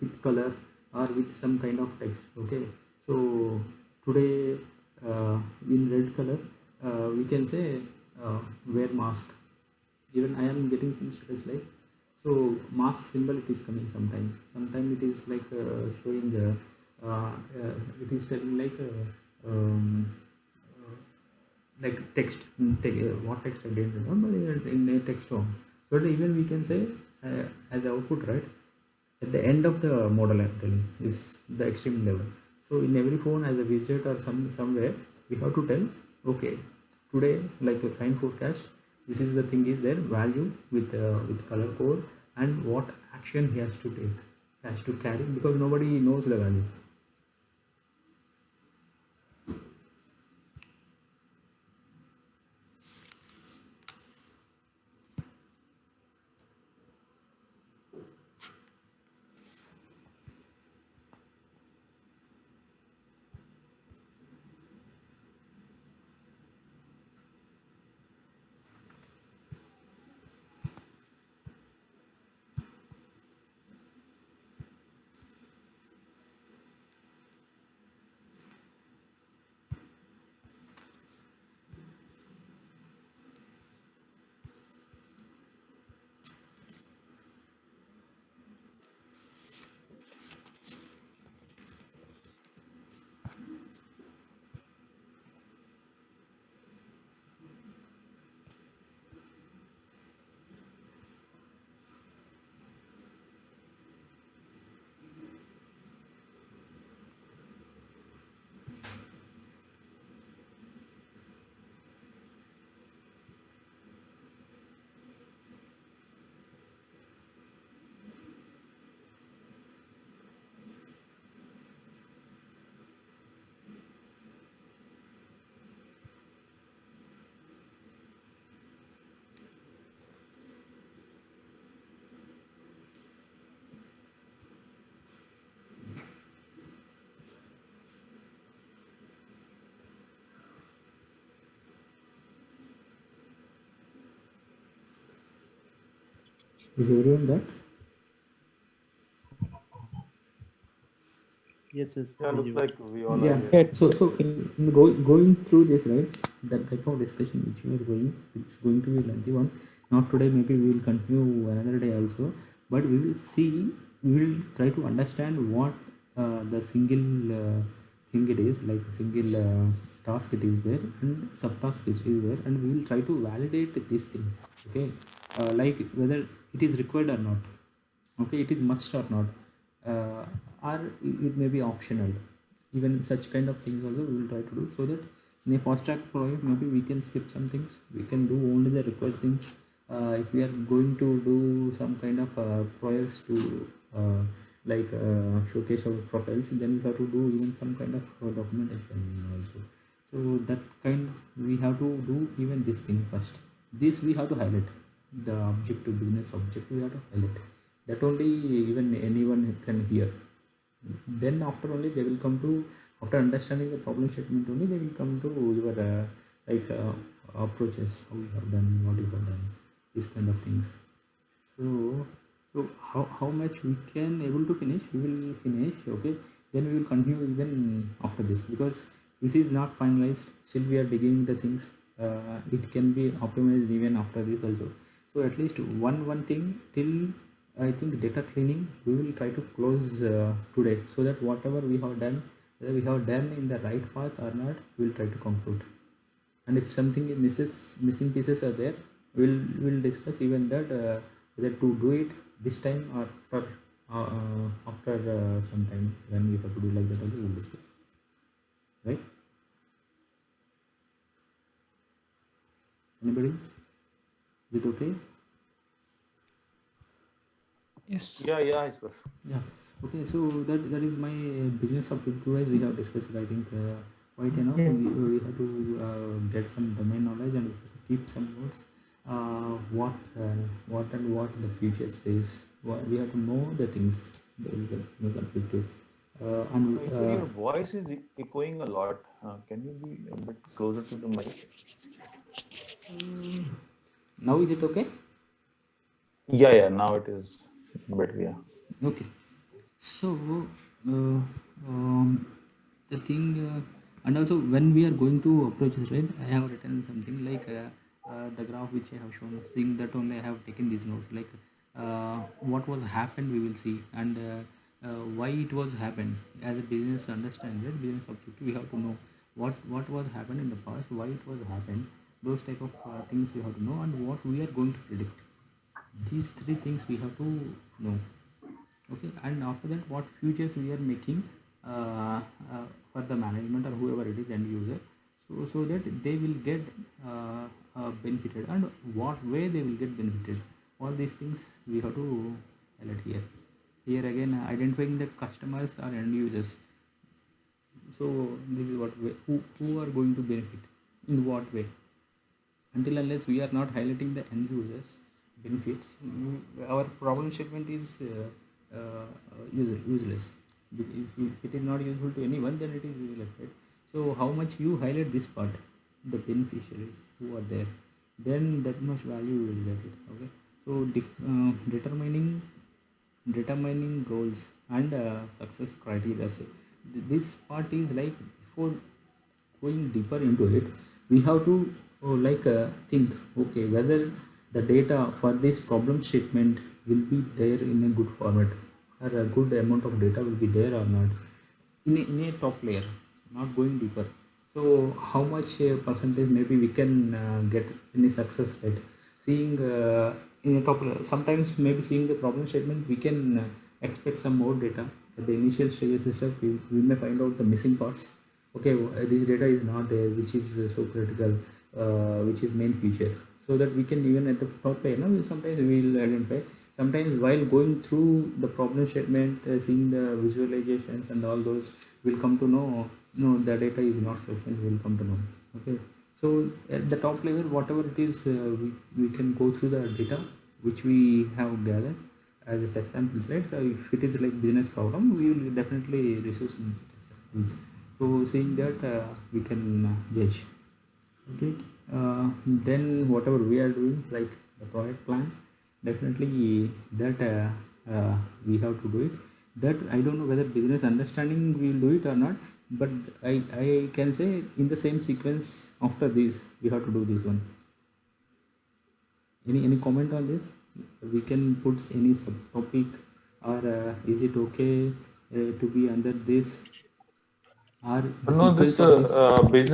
with color or with some kind of text. Okay, so today in red color, we can say wear mask. Even I am getting some status like, so mask symbol it is coming sometime. Sometime it is like showing the it is telling like text, what text I didn't remember, but in a text form. So even we can say as output, right, at the end of the model I'm telling is the extreme level. So in every phone as a widget or somewhere, we have to tell, okay, today like a fine forecast, this is the thing is there, value with color code, and what action he has to take, has to carry, because nobody knows the value. Is everyone back? Yes, yes, Yeah, looks visible. like we all are Yeah. here. So going through this, right? That type of discussion which we are going, it's going to be a lengthy one. Not today. Maybe we will continue another day also. But we will see. We will try to understand what the single thing it is, like single task it is there, and subtask is there, and we will try to validate this thing. Okay. Like whether it is required or not. Okay, it is must or not, uh, or it may be optional. Even such kind of things also we will try to do, so that in a fast track project maybe we can skip some things, we can do only the required things. If we are going to do some kind of projects to showcase our profiles, then we have to do even some kind of documentation also. So that kind we have to do even this thing first. This we have to highlight, the objective, business objective we have to highlight, that only even anyone can hear. Then after only they will come to, after understanding the problem statement only they will come to your like approaches, how you have done, what you have done, these kind of things. So how much we can able to finish, we will finish. Okay, then we will continue even after this, because this is not finalized, still we are digging the things. It can be optimized even after this also. So at least one thing till, I think, data cleaning we will try to close today, so that whatever we have done, whether we have done in the right path or not, we will try to conclude. And if something missing pieces are there, we'll discuss even that, whether to do it this time or after some time when we have to do like that also we'll discuss, right? Anybody, is it okay? Yes. Yeah, it's good. Yeah. Okay. So that is my business objective. We have discussed it, I think, quite enough. Yeah. We have to get some domain knowledge and keep some notes. What and what the future says. We have to know the things. That is the business objective. And Actually, your voice is echoing a lot. Can you be a bit closer to the mic? now is it okay? Yeah, now it is better. Yeah. Okay. So, uh, um, the thing, and also when we are going to approach this, right, I have written something like the graph which I have shown, seeing that only I have taken these notes, like what was happened, we will see, and why it was happened. As a business understand it, business objective, we have to know what was happened in the past, why it was happened, those type of things we have to know, and what we are going to predict. These three things we have to know. Okay, and after that what futures we are making for the management or whoever it is, end user, so that they will get benefited, and what way they will get benefited. All these things we have to highlight here. Here again, identifying the customers or end users. So this is what way, who are going to benefit, in what way. Until unless we are not highlighting the end users benefits, our problem statement is useless. If it is not useful to anyone, then it is useless, right? So how much you highlight this part, the beneficiaries who are there, then that much value you will get it. Okay. So determining goals and success criteria. So this part is like, before going deeper into it, we have to think, okay, whether the data for this problem statement will be there in a good format, or a good amount of data will be there or not, in a top layer, not going deeper. So how much percentage maybe we can get any success rate, seeing in a top layer. Sometimes maybe seeing the problem statement we can expect some more data at the initial stages itself. We may find out the missing parts. Okay, this data is not there, which is so critical, which is main feature, so that we can even at the top layer, sometimes we will identify. Sometimes while going through the problem statement, seeing the visualizations and all those, we'll come to know, no, the data is not sufficient, we'll come to know. Okay. So at the top level, whatever it is, we can go through the data which we have gathered as a test samples, right? So if it is like business problem, we will definitely receive some test samples. So seeing that, we can judge. Okay. Then whatever we are doing, like the project plan, definitely that we have to do it. That I don't know whether business understanding will do it or not, but I can say in the same sequence after this we have to do this one. Any comment on this? We can put any subtopic, or is it okay to be under this, or the No, sequence this of this?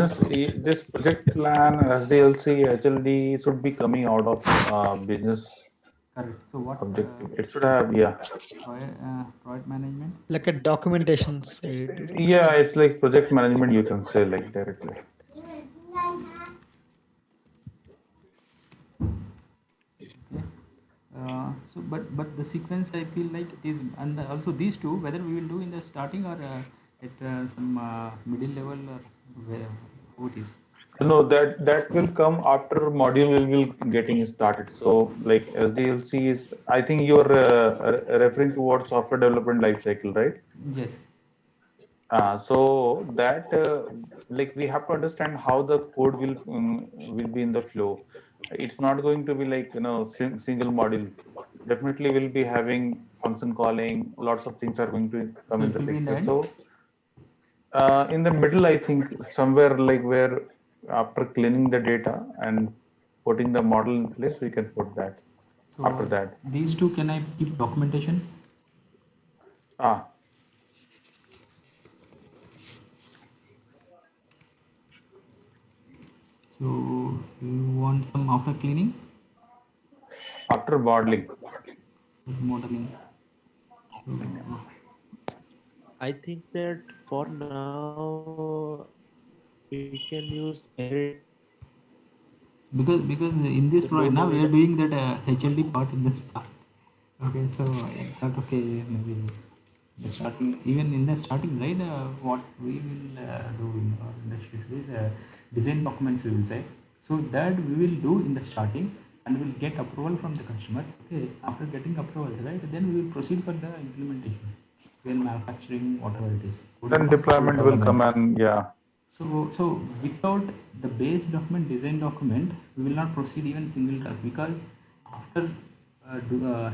this project plan, SDLC, HLD should be coming out of business Correct. So what objective. It should have, yeah. project management? Like a documentation side. Yeah, it's like project management, you can say like directly. Okay. But the sequence I feel like it is, and also these two, whether we will do in the starting or at some middle level, or where, how it is. No, that will come after module will be getting started. So like SDLC is, I think you're referring towards software development lifecycle, right? Yes. So that like we have to understand how the code will be in the flow. It's not going to be like single module. Definitely will be having function calling. Lots of things are going to come So in it the will be in the picture. end. So in the middle, I think somewhere like where after cleaning the data and putting the model in place, we can put that after So that. these two, can I keep documentation? Ah, So you want some after cleaning, after modeling. modeling. So I think that for now we can use every because in this low project now we level. are doing that HLD part in the start. Okay, so I thought, okay, maybe the starting, even in the starting, right? What we will do in our industry is design documents, we will say. So that we will do in the starting, and we'll get approval from the customers. Okay, after getting approvals, right, then we will proceed for the implementation, when manufacturing, whatever it is, coding, Then code deployment will come development. and yeah. So without the base document, design document, we will not proceed even single task, because after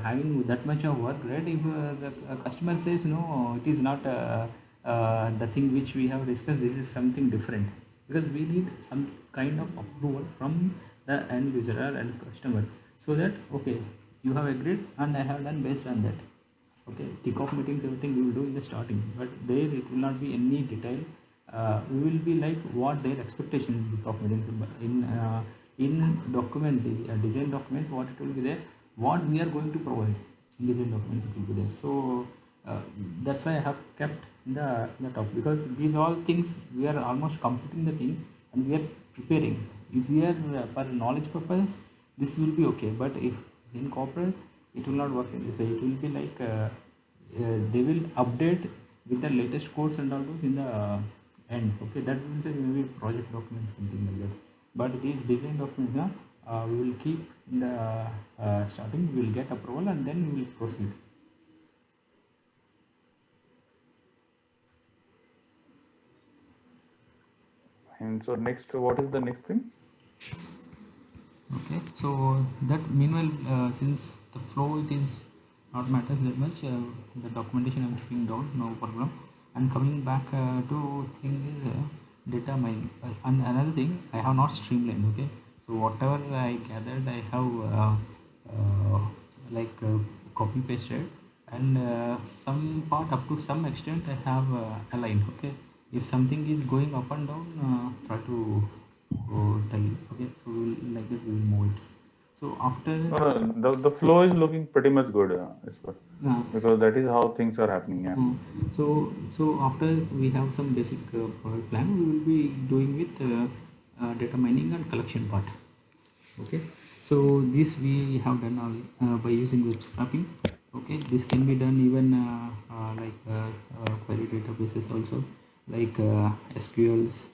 having that much of work, right? If the customer says no, it is not the thing which we have discussed. This is something different, because we need some kind of approval from the end user or end customer, so that okay, you have agreed and I have done based on that. Okay, kickoff meetings, everything we will do in the starting, but there it will not be any detail. We will be like what their expectation in kickoff meetings. In design documents, what it will be there, what we are going to provide in design documents, it will be there. So that's why I have kept the top, because these all things we are almost completing the thing, and we are preparing. If we are for knowledge purpose, this will be okay, but if in corporate, it will not work in this way. It will be like they will update with the latest codes and all those in the end. Okay, that means that maybe project document, something like that. But these design documents, we will keep in the starting. We will get approval, and then we will proceed. And so next, what is the next thing? Okay, so that meanwhile, since the flow, it is not matters that much, the documentation I'm keeping down, no problem. And coming back to thing is data mining. And another thing, I have not streamlined. Okay, so whatever I gathered, I have like copy pasted, and some part, up to some extent, I have aligned. Okay, if something is going up and down, try to tell you. Okay, so like that we will move it. So after The flow is looking pretty much good, Ishwar, uh, because that is how things are happening. Yeah. so after we have some basic product plan, we will be doing with data mining and collection part. Okay, so this we have done all by using web scraping. Okay, this can be done even like query databases also, like SQLs.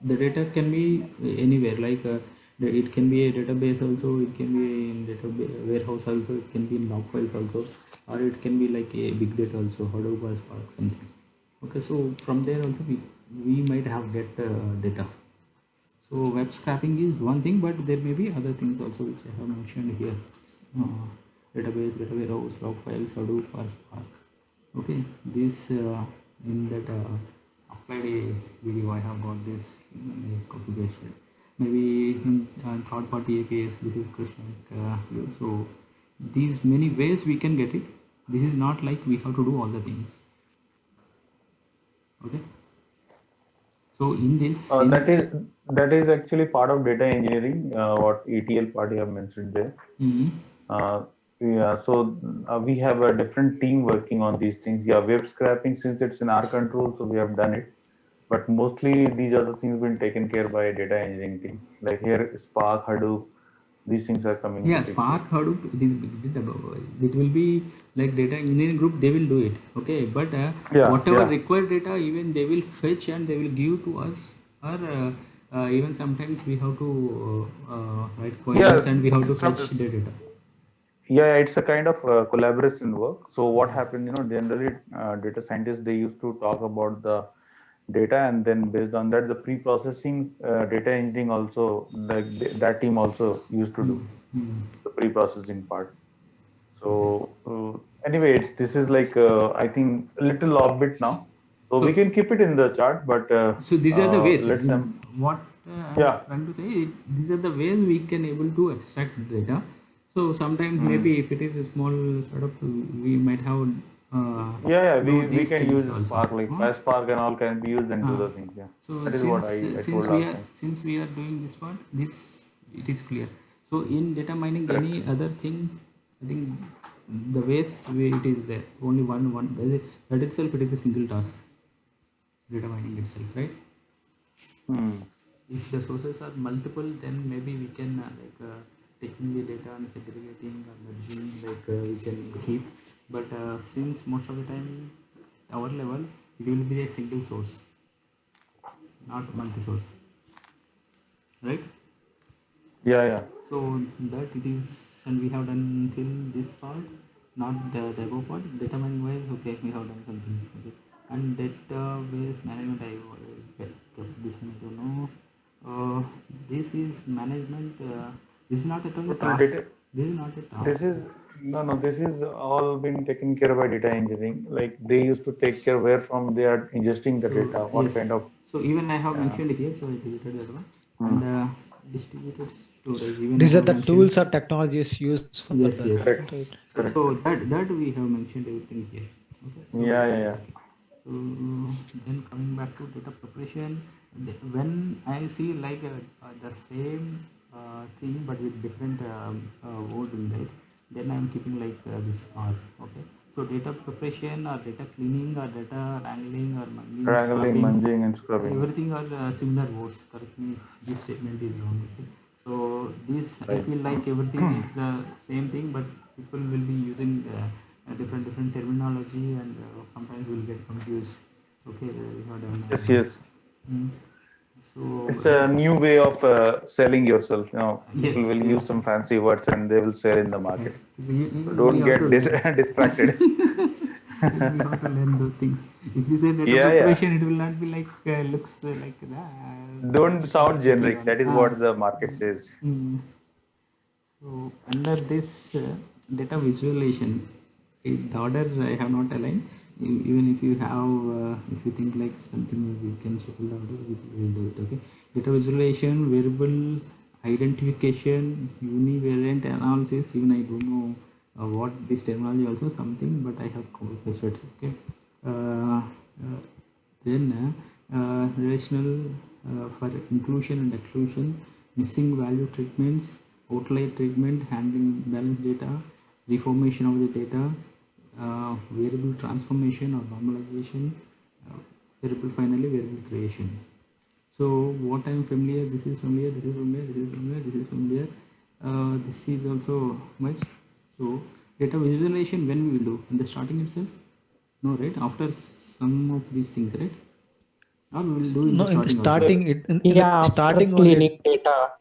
The data can be anywhere, like it can be a database also, it can be in data warehouse also, it can be in log files also, or it can be like a big data also, Hadoop or Spark, something. Okay, so from there also we might have get data. So web scraping is one thing, but there may be other things also which I have mentioned here. Database, data warehouse, log files, Hadoop or Spark. Okay, this in that applied video I have got this copy pasted. Maybe in third party APIs, this is Krishna. So these many ways we can get it. This is not like we have to do all the things. Okay. So in this, that is actually part of data engineering. What ETL part you have mentioned there. Mhm. Yeah, so we have a different team working on these things. Yeah, web scraping, since it's in our control, so we have done it. But mostly these other things been taken care by data engineering team. Like here, Spark, Hadoop, these things are coming to yeah, take Spark Hadoop, it will be like data engineering group, they will do it. Okay, but Yeah, whatever yeah. required data, even they will fetch and they will give to us. Or even sometimes we have to write queries and we have to some, fetch the data. yeah, it's a kind of collaboration work. So what happened, generally data scientists, they used to talk about the data, and then based on that, the pre-processing data engineering also, like that team also used to do Hmm. the pre-processing part. Okay. So anyway, this is like I think a little off bit now. So we So can keep it in the chart, but so these are the ways. let's What I'm yeah. trying to say, these are the ways we can able to extract data. So sometimes Hmm. maybe if it is a small startup, we might have Yeah, know we these can things use also. Spark, like Huh? PySpark and all can be used and do Uh, the things. Yeah, so that is what I told last time. since we are doing this part, this it is clear. So in data mining, any other thing, I think the ways it is there. Only one that itself it is a single task. Data mining itself, right? Hmm. If the sources are multiple, then maybe we can taking the data and segregating or merging, we can keep. But since most of the time, our level, it will be a single source, not multi-source, right? Yeah, yeah. So that it is, and we have done till this part, not the above part. Data mining wise, okay, we have done something. Okay, and database management, I kept this one. I don't know. This is management. This is not at all a Total task. data. This is not a task. This is no. This is all been taken care by data engineering. Like they used to take care where from they are ingesting the So data, what yes. kind of. So even I have Yeah. mentioned here. So I deleted that one. Hmm. And distributed storage. Even I These are have the mentioned. tools or technologies used for Yes, that, yes. Correct. right? Correct. So that we have mentioned everything here. Okay, so Yeah, that yeah, is yeah. okay. So then coming back to data preparation, when I see like the same thing but with different wording, right? Then I am keeping like this R. Okay. So data preparation or data cleaning or data wrangling or munging, Wrangling, scrubbing, munging, and scrubbing. everything are similar words. Correct me if this statement is wrong. Okay. So this I Right. feel like everything is the same thing, but people will be using different terminology and sometimes will get confused. Okay, we have done Yes, yes. mm. So It's a new way of selling yourself. People yes, will yes. use some fancy words and they will sell in the market. So We don't have get to learn. distracted. We have to learn those things. If you say data Yeah, yeah. preparation, it will not be like looks like that. Don't sound People generic. don't. That is what the market says. Mm. So under this data visualization, the order I have not aligned. Even if you have, if you think like something, we can shuffle the order. We will do it. Okay. Data visualization, variable identification, univariate analysis. Even I don't know what this terminology also something, but I have covered. Okay. Then relational for inclusion and exclusion, missing value treatments, outlier treatment, handling balanced data, reformation of the data, variable transformation or normalization, variable finally variable creation. So what I am familiar, this is familiar, this is familiar, this is familiar, this is familiar. This is also much. So data visualization when we will do in the starting itself? No, right? After some of these things, right? Or we will do in No, the in the starting also. starting, in the Yeah, after starting only. cleaning data.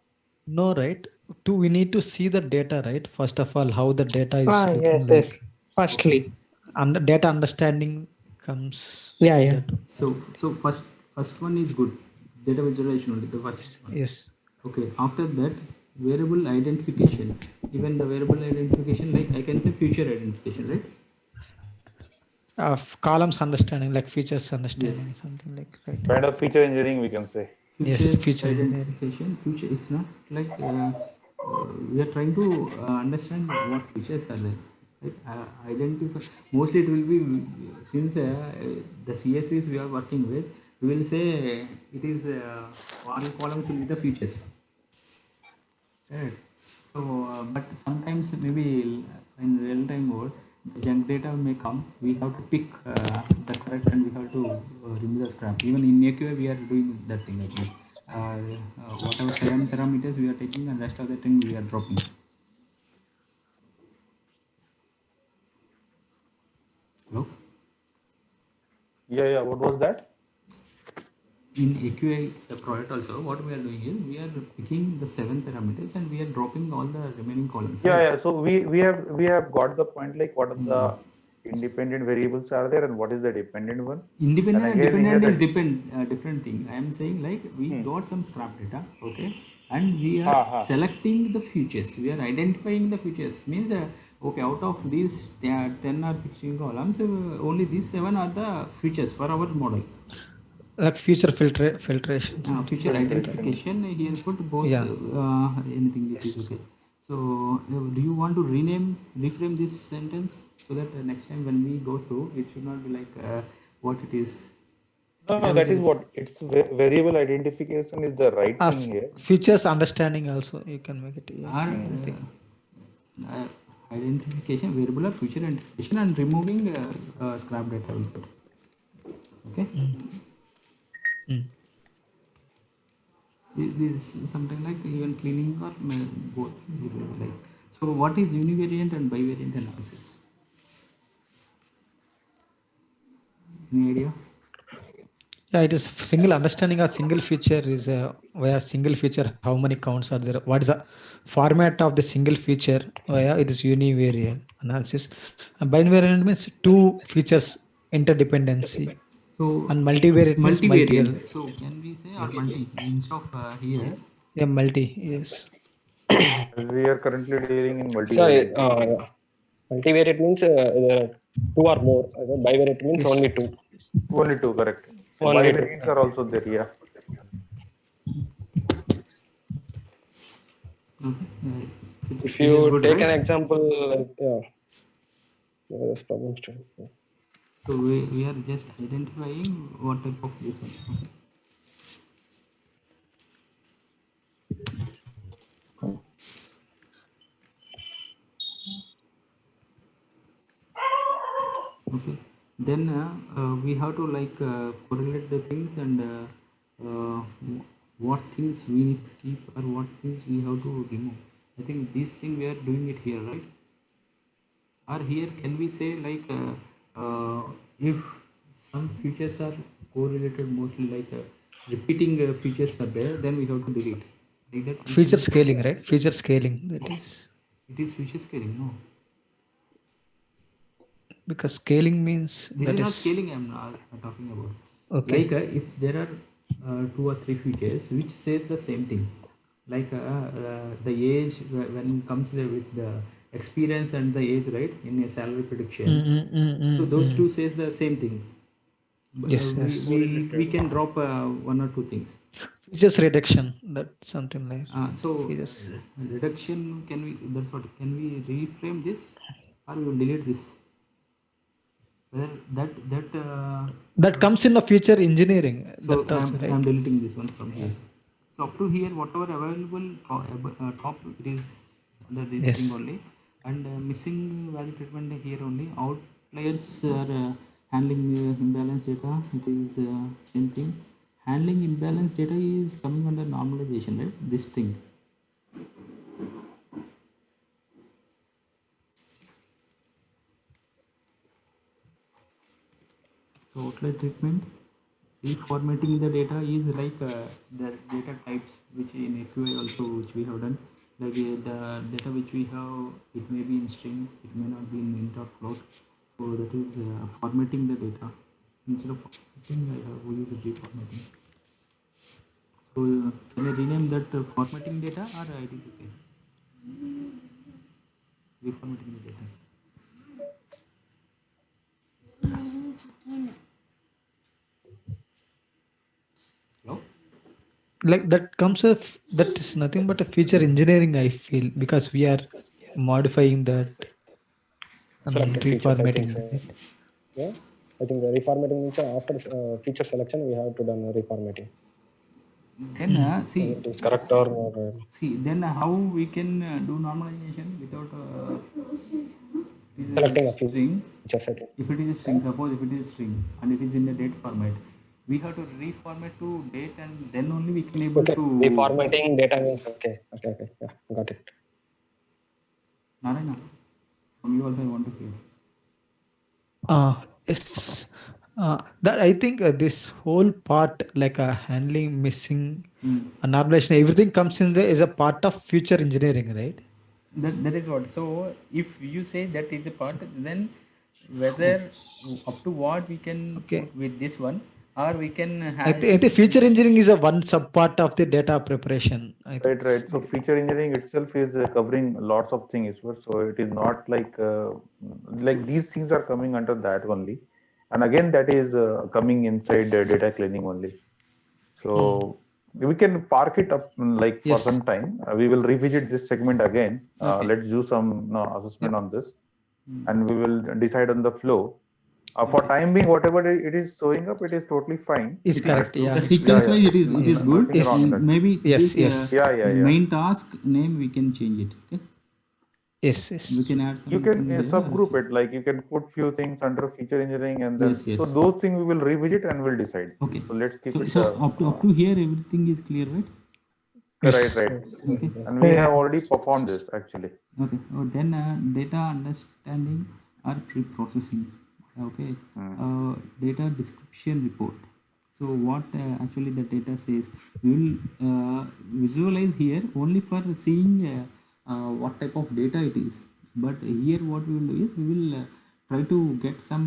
No, right? We need to see the data, right? First of all, how the data is looking Yes, like. yes. Firstly. And the data understanding comes Yeah, with yeah. that. So first one is good. Data visualization only, the first one. Yes. Okay, after that, variable identification. Even the variable identification, like I can say feature identification, right? Columns understanding, like features Yes. understanding, something like, right? Kind of feature engineering, we can say. Yes, Features feature engineering. identification. Future, it's not like we are trying to understand what features are there. Right? Identify. Mostly it will be since the CSVs we are working with. We will say it is all columns will be the features. Right. So, but sometimes maybe in real time mode, the junk data may come. We have to pick the correct and we have to remove the scrap. Even in AQA, we are doing that thing actually. Whatever 7 parameters we are taking and rest of the thing we are dropping. Hello? Yeah, what was that? In AQA project also, what we are doing is we are picking the 7 parameters and we are dropping all the remaining columns. Yeah, Right? yeah. So we have got the point, like what are the independent variables are there and what is the dependent one? Independent and again here dependent is that different thing. I am saying like we got some scrap data, okay, and we are selecting the features. We are identifying the features. Means okay, out of these 10 or 16 columns, only these 7 are the features for our model. Like feature filtration, something Feature like that. identification here put both Yeah. anything it is okay. So do you want to reframe this sentence so that next time when we go through it should not be like what it is. no, that is what it's variable identification is the right thing here. Features understanding also, you can make it. Yeah. Or identification variable or feature identification and removing scrap data will put. Okay. This is something like even cleaning or both it will be like. So what is univariate and bivariant analysis? Any idea? Yeah, it is single understanding of single feature is via single feature. How many counts are there? What is the format of the single feature? Via it is univariate analysis. And bivariant means two features interdependency, So and multivariate means multiple. multivariant. So can we say or multi instead of here? Yeah, multi. Yes. We are currently dealing in So, multivariate. multivariate means there are two or more. Bivariate means Yes. only two. Only two, correct. Only two. Bivariants are also there, yeah. Okay. If This is you good, take right? an example, like, there's problems too. So we are just identifying what type of this one. Okay. Okay. Then we have to like correlate the things and uh, what things we need to keep or what things we have to remove. I think this thing we are doing it here, right? Or here can we say like if some features are correlated mostly like repeating features are there, then we have to delete. Like that we Feature can. scaling, right? Feature scaling. That It's is it is feature scaling, no? because scaling means This is that not is scaling I'm not talking about. okay. Like if there are 2 or 3 features which says the same thing, like the age when comes there with the experience and the age, right, in a salary prediction. So those two says the same thing. Yes, yes. We can drop 1 or 2 things. Features reduction. That something like So features. reduction can we? That's what. Can we reframe this, or we will delete this? Whether that. That comes in a feature engineering. So That also, right? I'm deleting this one from here. So up to here, whatever available top it is under this thing Yes. only, and missing value treatment here only. Outliers are handling imbalance data. It is same thing. Handling imbalance data is coming under normalization, right? This thing. So outlier treatment, reformatting the data is like the data types which in AQI also which we have done. Like the data which we have, it may be in string, it may not be in int or float. So that is formatting the data. Instead of formatting, we use reformatting. So can I rename that formatting data or it is okay? Reformatting the data. Hello? Like that comes of that is nothing but a feature engineering, I feel, because we are modifying that and Selected features, I think reformatting so. it. Yeah, I think the reformatting means after feature selection, we have to done a reformatting. Then Whether it is correct or then how we can do normalization without it is selecting a a string. features, I think. If it is a string, suppose if it is a string and it is in the date format, we have to reformat to date and then only we can able Okay, to. reformatting data means okay. Yeah, got it. Narayana, from you also I want to hear. Yes. That I think this whole part, like handling, missing, normalization, everything comes in there is a part of future engineering, right? That is what. So if you say that is a part, then whether up to what we can Okay. put with this one, or we can I has think future engineering is a one sub part of the data preparation. I think. Right. So feature engineering itself is covering lots of things. So it is not like these things are coming under that only, and again that is coming inside data cleaning only. So we can park it up like for Yes. some time. We will revisit this segment again. Okay. Let's do some assessment Yep. on this, and we will decide on the flow. For Okay. time being, whatever it is showing up, it is totally fine. Is It is correct. So Yeah, the it's yeah, sequence correct. yeah, wise it is good. nothing wrong in that. Maybe Yes. this Yes. Yeah. main task name we can change it. Okay. Yes. We Yes. can add You can something here. subgroup it, like you can put few things under feature engineering, and then Yes. so those things we will revisit and we'll decide. Okay. So let's keep it So up to here everything is clear, right? right, Yes. right. Okay. And we have already performed this actually. Okay. Then data understanding or pre-processing. Okay. Data description report. So what actually the data says, we will visualize here only for seeing what type of data it is. But here what we will do is we will try to get some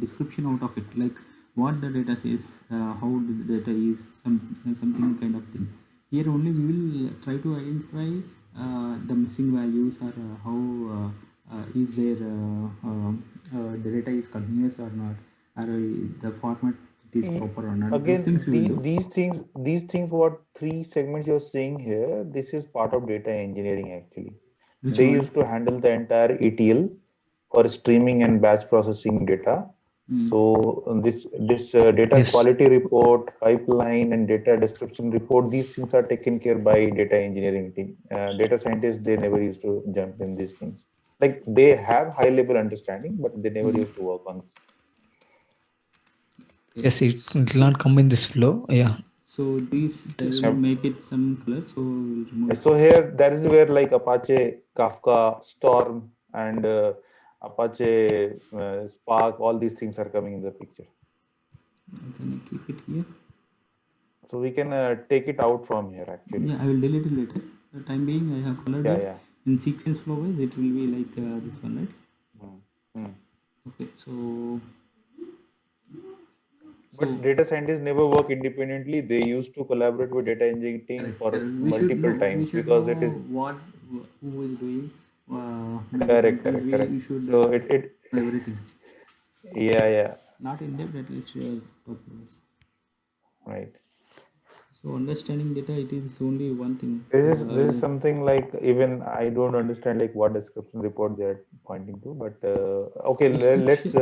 description out of it, like what the data says, how the data is, something kind of thing. Here only we will try to identify the missing values, or how is there the data is continuous or not, or the format it is proper or not. Those things Again, we will do. these things, what three segments you're seeing here, this is part of data engineering actually. Which They one? used to handle the entire ETL for streaming and batch processing data. So this data Yes. quality report, pipeline, and data description report, these things are taken care by data engineering team. Data scientists, they never used to jump in these things. Like they have high level understanding, but they never used to work on this. Okay. Yes. It will So, not come in this flow. Yeah. so these I It is. will make it some color, so we'll remove So here, that is where like Apache, Kafka, Storm, and Apache, Spark, all these things are coming in the picture. Can I keep it here? So we can take it out from here actually. Yeah, I will delete it later. For the time being, I have colored Yeah, it yeah. in sequence flow wise. It will be like this one, right? Hmm. Hmm. Okay, so But data scientists never work independently. They used to collaborate with data engineering team correct, for correct. We should multiple know. We times should because it is know what who is doing many correct, things. correct, We correct. should So it know everything. yeah, yeah, Not in depth, at least top level. right. So understanding data, it is only one thing. This is something like even I don't understand like what description report they are pointing to, but okay, let's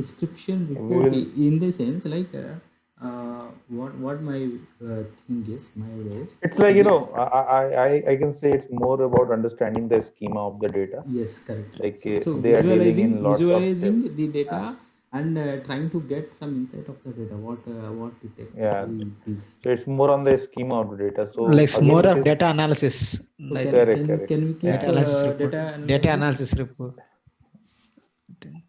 Description we report will in the sense like what my thing is, my idea is. it's like We, I can say it's more about understanding the schema of the data. yes, correct. Like So they are dealing in lots of visualizing the uh, data and trying to get some insight of the data. What it yeah. actually is. So it's more on the schema of the data. So Like again, more it of is data analysis. So I think correct. can we keep data Yeah. analysis report. data Data analysis? analysis report. I think.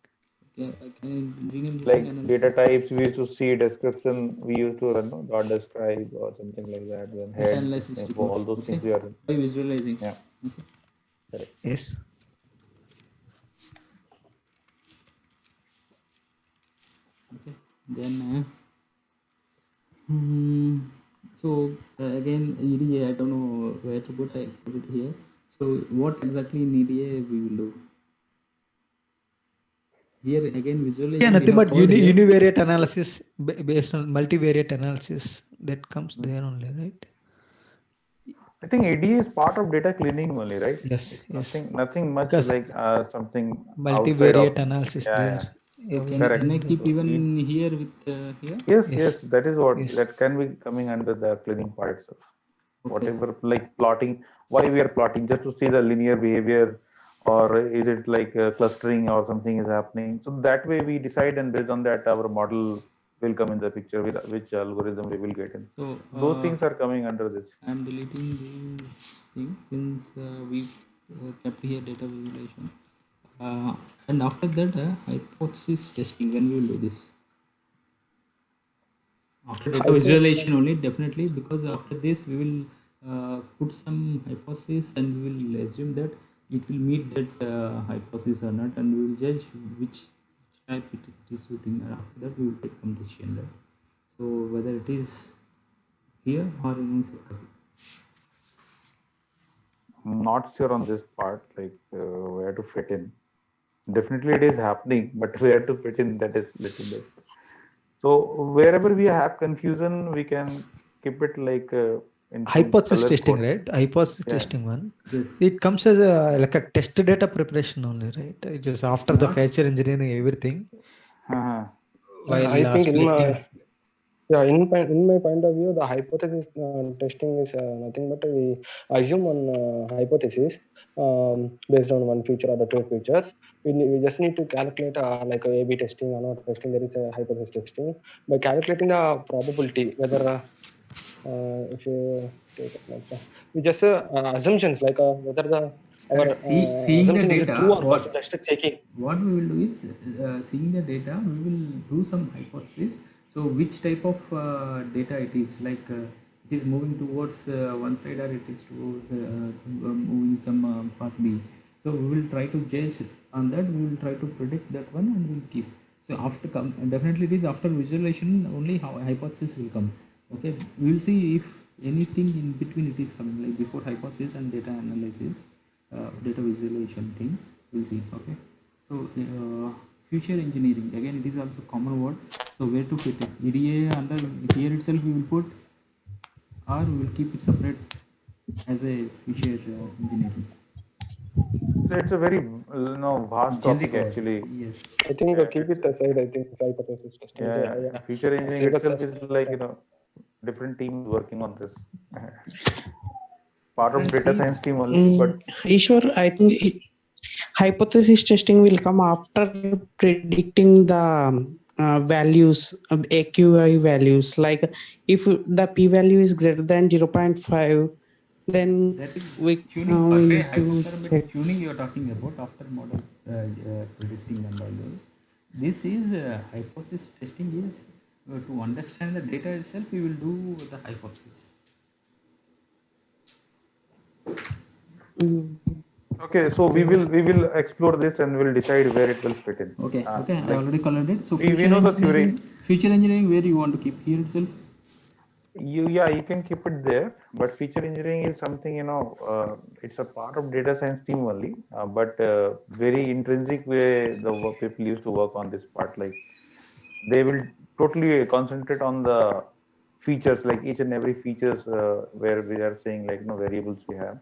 Can I rename this thing Like data analysis? types, we used to see description. We used to run no, dot describe or something like that. Then Data head analysis info, report. all those Okay. things we are. By visualizing. Yeah. Okay. Correct. Yes. Okay. Then Hmm. So again, EDA, I don't know where to put, I put it here. So what exactly in EDA we will do? Here again, Yeah, visualization we nothing have but called here. univariate analysis based on multivariate analysis that comes there only, right? I think ADA is part of data cleaning only, right? Yes, It's yes. nothing much Because like something outside of. multivariate analysis Yeah, there. yeah, So Everything can I is there. keep So even here with here? yes, Yes, yes, that is what yes. that can be coming under the cleaning part itself. Okay. Whatever like plotting, why we are plotting just to see the linear behavior, or is it like clustering or something is happening. So that way we decide, and based on that, our model will come in the picture with which algorithm we will get in. So Those things are coming under this. I'm deleting this thing since we kept here data visualization. And after that, hypothesis testing. When we will do this? After data I think visualization only, definitely, because after this we will put some hypothesis and we will assume that it will meet that hypothesis or not, and we will judge which type it is suiting, and after that we will take some decision there. So whether it is here or in any separate. I'm not sure on this part, like where to fit in. Definitely it is happening, but where to fit in, that is little bit. So wherever we have confusion, we can keep it like into Hypothesis color testing, code. right? Hypothesis Yeah. testing one. Yes. It comes as a like a test data preparation only, right? It is It's after the not. feature engineering everything. Uh-huh. While I think selecting. in my point of view, the hypothesis testing is nothing but we assume one hypothesis based on one feature or the two features. We just need to calculate like a A/B testing or not testing. There is a hypothesis testing by calculating the probability whether if you take it like that, we just assumptions like whether the our Correct. Seeing the assumption is data, true or false. Just checking. what we will do is seeing the data, we will do some hypothesis. So which type of data it is, like it is moving towards one side or it is towards moving some part B. So we will try to judge on that. We will try to predict that one and we'll keep. So after come, definitely it is after visualization only how hypothesis will come. Okay, we will see if anything in between it is coming, like before hypothesis and data analysis, data visualization thing. We'll see. Okay, so future engineering, again it is also common word. So where to fit it? EDA under here itself we will put, or we will keep it separate as a future engineering. So it's a very vast Generic topic word. actually. Yes. I think Yeah, keep it aside. I think hypothesis testing. yeah, yeah. Yeah, Feature engineering save us. itself is like different teams working on this. Part of data science team only, but Ishwar, I think hypothesis testing will come after predicting the values, AQI values. Like if the p value is greater than 0.5, then That is tuning. we Okay, need to hypothermic check. tuning you are talking about after model predicting and all those. This is hypothesis testing is to understand the data itself. We will do the hypothesis. Mm. okay. So we will explore this and we'll decide where it will fit in. Okay, okay. I Like already colored it. So we know the theory. future engineering, where you want to keep here itself. You can keep it there, but feature engineering is something it's a part of data science team only, but very intrinsic way the people used to work on this part. Like they will totally concentrate on the features, like each and every features where we are saying like variables we have.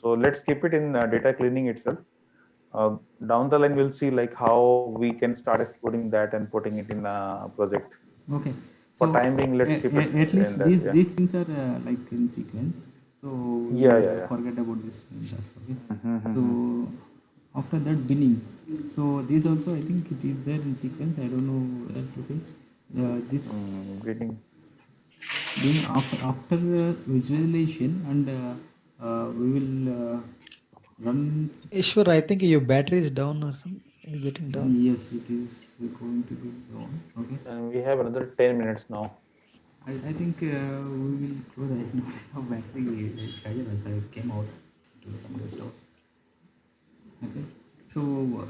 So let's keep it in data cleaning itself. Uh, Down the line, we'll see like how we can start exploring that and putting it in a project. Okay. For So time being, let's keep it at in least that. these Yeah. these things are like in sequence. So Yeah, we'll yeah, yeah. forget about this things as well. Okay. So Mm-hmm. after that binning. So this also I think it is there in sequence. I don't know where to be. This Reading. being after visualization and we will run. Ishwar, I think your battery is down or something. Getting down. Yes, it is going to be on. Okay. And we have another 10 minutes now. I think we will close. I don't have battery charger as I came out to some other stores. Okay. So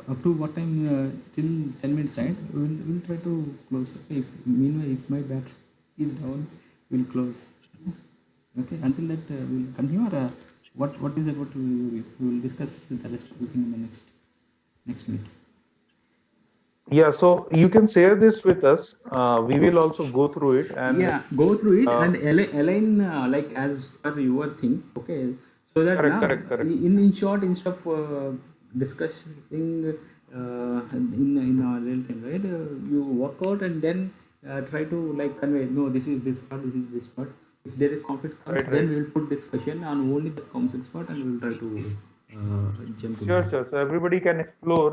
up to what time? Till 10 minutes, right? We'll try to close. Okay. If, meanwhile, if my battery is down, we'll close. Okay, until that we'll continue, or what is about we will discuss the rest of the thing in the next meet. Yeah, so you can share this with us. We will also go through it and Yeah, go through it uh, and align like as per your thing. Okay, so that correct, now correct, correct. in short, instead of discussing in our real time, right? You work out and then try to like convey. No, this is this part. This is this part. If there is conflict comes, Right, then right. we will put discussion on only the conflict part, and we will try to jump into Sure, it. sure. So everybody can explore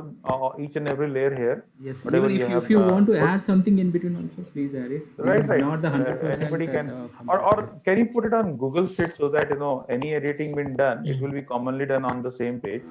each and every layer here, Yes, whatever even you if have you want to put. add something in between also, please add it. This Right, is right. not the 100% Anybody can, the or complete. can you put it on Google Sheet so that any editing been done, it will be commonly done on the same page.